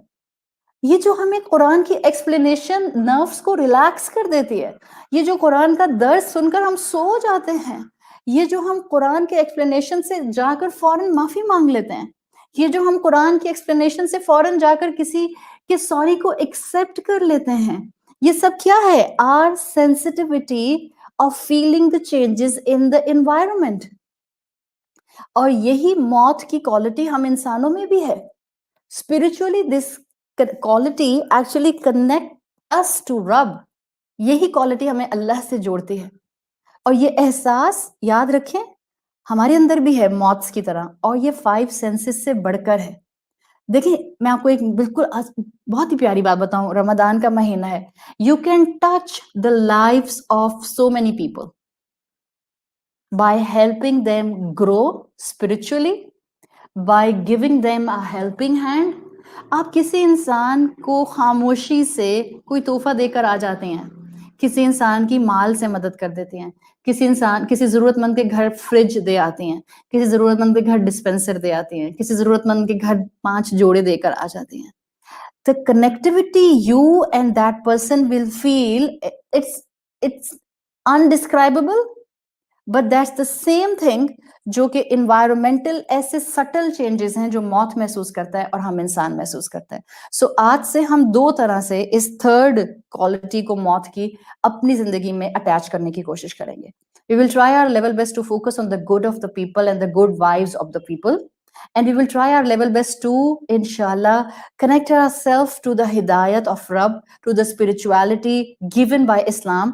یہ جو ہمیں قرآن کی ایکسپلینیشن نروز کو ریلیکس کر دیتی ہے, یہ جو قرآن کا درس سن کر ہم سو جاتے ہیں, یہ جو ہم قرآن کے ایکسپلینیشن سے جا کر فوراً معافی مانگ لیتے ہیں, یہ جو ہم قرآن کی ایکسپلینیشن سے فوراً جا کر کسی کے سوری کو ایکسپٹ کر لیتے ہیں, یہ سب کیا ہے؟ our sensitivity of feeling the changes in the environment. اور یہی موت کی کوالٹی ہم انسانوں میں بھی ہے. spiritually this quality actually connect us to رب. یہی کوالٹی ہمیں اللہ سے جوڑتی ہے. اور یہ احساس یاد رکھیں ہمارے اندر بھی ہے موتس کی طرح, اور یہ 5 سینسز سے بڑھ کر ہے. دیکھیں میں آپ کو ایک بالکل بہت ہی پیاری بات بتاؤں, رمضان کا مہینہ ہے. You can touch the lifes of so many people by helping them grow spiritually, by giving them a helping hand. آپ کسی انسان کو خاموشی سے کوئی تحفہ دے کر آ جاتے ہیں, کسی انسان کی مال سے مدد کر دیتے ہیں, کسی ضرورت مند کے گھر فریج دے آتے ہیں, کسی ضرورت مند کے گھر ڈسپینسر دے آتے ہیں, کسی ضرورت مند کے گھر 5 جوڑے دے کر آ جاتے ہیں. The connectivity you and that person will feel, it's undescribable. But that's the same thing جو کہ environmental ایسے subtle changes ہیں جو موت محسوس کرتا ہے اور ہم انسان محسوس کرتا ہے. سو آج سے ہم 2 طرح سے اس تھرڈ کوالٹی کو موت کی اپنی زندگی میں اٹیچ کرنے کی کوشش کریں گے. We will try our level best to focus on the good of the people and the good vibes of the people. And we will try our level best to, inshallah, connect ourselves to the hidayat of Rabb, to the spirituality given by Islam,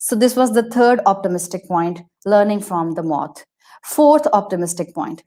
So this was the third optimistic point, learning from the moth. Fourth optimistic point,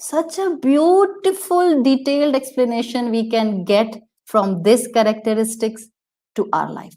Such a beautiful detailed explanation we can get from this characteristics to our life.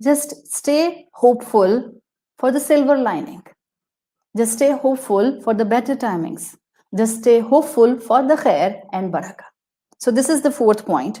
Just stay hopeful for the silver lining. Just stay hopeful for the better timings. Just stay hopeful for the khair and barakah. So this is the fourth point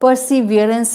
perseverance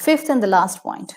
Fifth and the last point.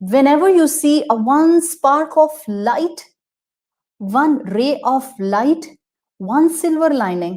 whenever you see a one spark of light, one ray of light, one silver lining,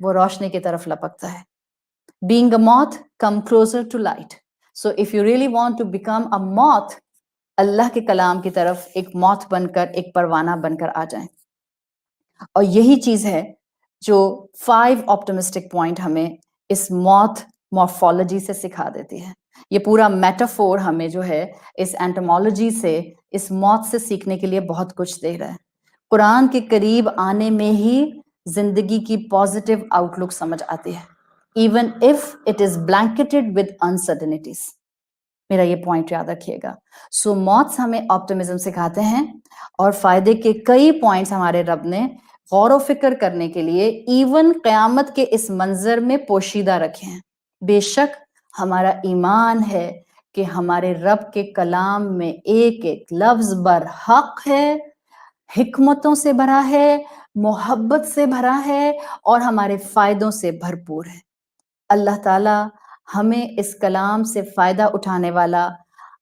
وہ روشنی کی طرف لپکتا ہے. Being a moth, come closer to light. So if you really want to become a moth, اللہ کے کلام کی طرف ایک موت بن کر، ایک پروانہ بن کر آ جائیں. اور یہی چیز ہے جو 5 آپٹمسٹک پوائنٹ ہمیں اس موت مورفولوجی سے سکھا دیتی ہے. یہ پورا میٹافور ہمیں جو ہے اس اینٹمولوجی سے، اس موت سے سیکھنے کے لیے بہت کچھ دے رہا ہے. قرآن کے قریب آنے میں ہی زندگی کی پازیٹیو آؤٹ لک سمجھ آتی ہے، even if it is blanketed with uncertainties. میرا یہ پوائنٹ یاد رکھیے گا. سو موتس ہمیں آپٹمزم سکھاتے ہیں، اور فائدے کے کئی پوائنٹس ہمارے رب نے غور و فکر کرنے کے لیے ایون قیامت کے اس منظر میں پوشیدہ رکھے ہیں. بے شک ہمارا ایمان ہے کہ ہمارے رب کے کلام میں ایک ایک لفظ برحق ہے، حکمتوں سے بھرا ہے، محبت سے بھرا ہے، اور ہمارے فائدوں سے بھرپور ہے. اللہ تعالیٰ ہمیں اس کلام سے فائدہ اٹھانے والا،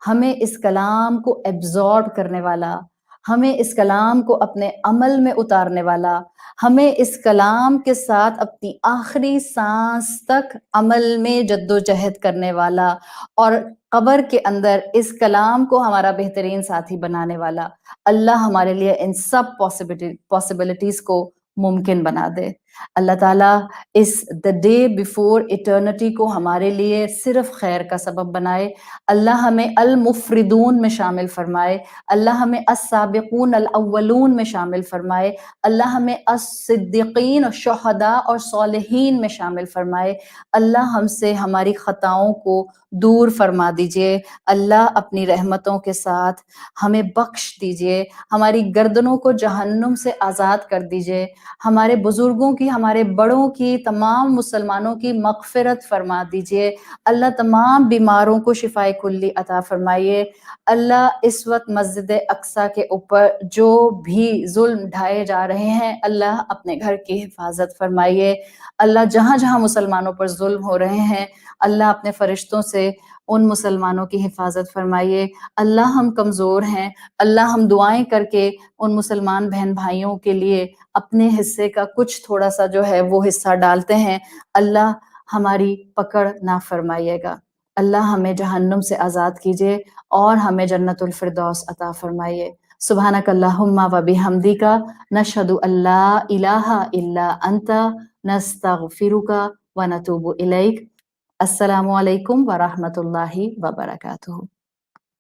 ہمیں اس کلام کو ایبزارب کرنے والا، ہمیں اس کلام کو اپنے عمل میں اتارنے والا، ہمیں اس کلام کے ساتھ اپنی آخری سانس تک عمل میں جد و جہد کرنے والا، اور قبر کے اندر اس کلام کو ہمارا بہترین ساتھی بنانے والا اللہ ہمارے لیے ان سب پاسبلٹیز کو ممکن بنا دے. اللہ تعالیٰ اس دا ڈے بیفور ایٹرنٹی کو ہمارے لیے صرف خیر کا سبب بنائے. اللہ ہمیں المفردون میں شامل فرمائے. اللہ ہمیں السابقون الاولون میں شامل فرمائے. اللہ ہمیں الصدیقین شہداء اور صالحین میں شامل فرمائے. اللہ ہم سے ہماری خطاؤں کو دور فرما دیجئے. اللہ اپنی رحمتوں کے ساتھ ہمیں بخش دیجئے. ہماری گردنوں کو جہنم سے آزاد کر دیجئے. ہمارے بزرگوں کی، ہمارے بڑوں کی، تمام مسلمانوں کی مغفرت فرما دیجئے. اللہ تمام بیماروں کو شفائے کلی عطا فرمائیے. اللہ اس وقت مسجد اقصیٰ کے اوپر جو بھی ظلم ڈھائے جا رہے ہیں، اللہ اپنے گھر کی حفاظت فرمائیے. اللہ جہاں جہاں مسلمانوں پر ظلم ہو رہے ہیں، اللہ اپنے فرشتوں سے ان مسلمانوں کی حفاظت فرمائیے. اللہ ہم کمزور ہیں، اللہ ہم دعائیں کر کے ان مسلمان بہن بھائیوں کے لیے اپنے حصے کا کچھ تھوڑا سا جو ہے وہ حصہ ڈالتے ہیں. اللہ ہماری پکڑ نہ فرمائیے گا. اللہ ہمیں جہنم سے آزاد کیجیے اور ہمیں جنت الفردوس عطا فرمائیے. سبحانک اللہم و بحمدک، نشہد ان لا الہ الا انت، نستغفرک و نتوب الیک. السلام علیکم ورحمۃ اللہ وبرکاتہ.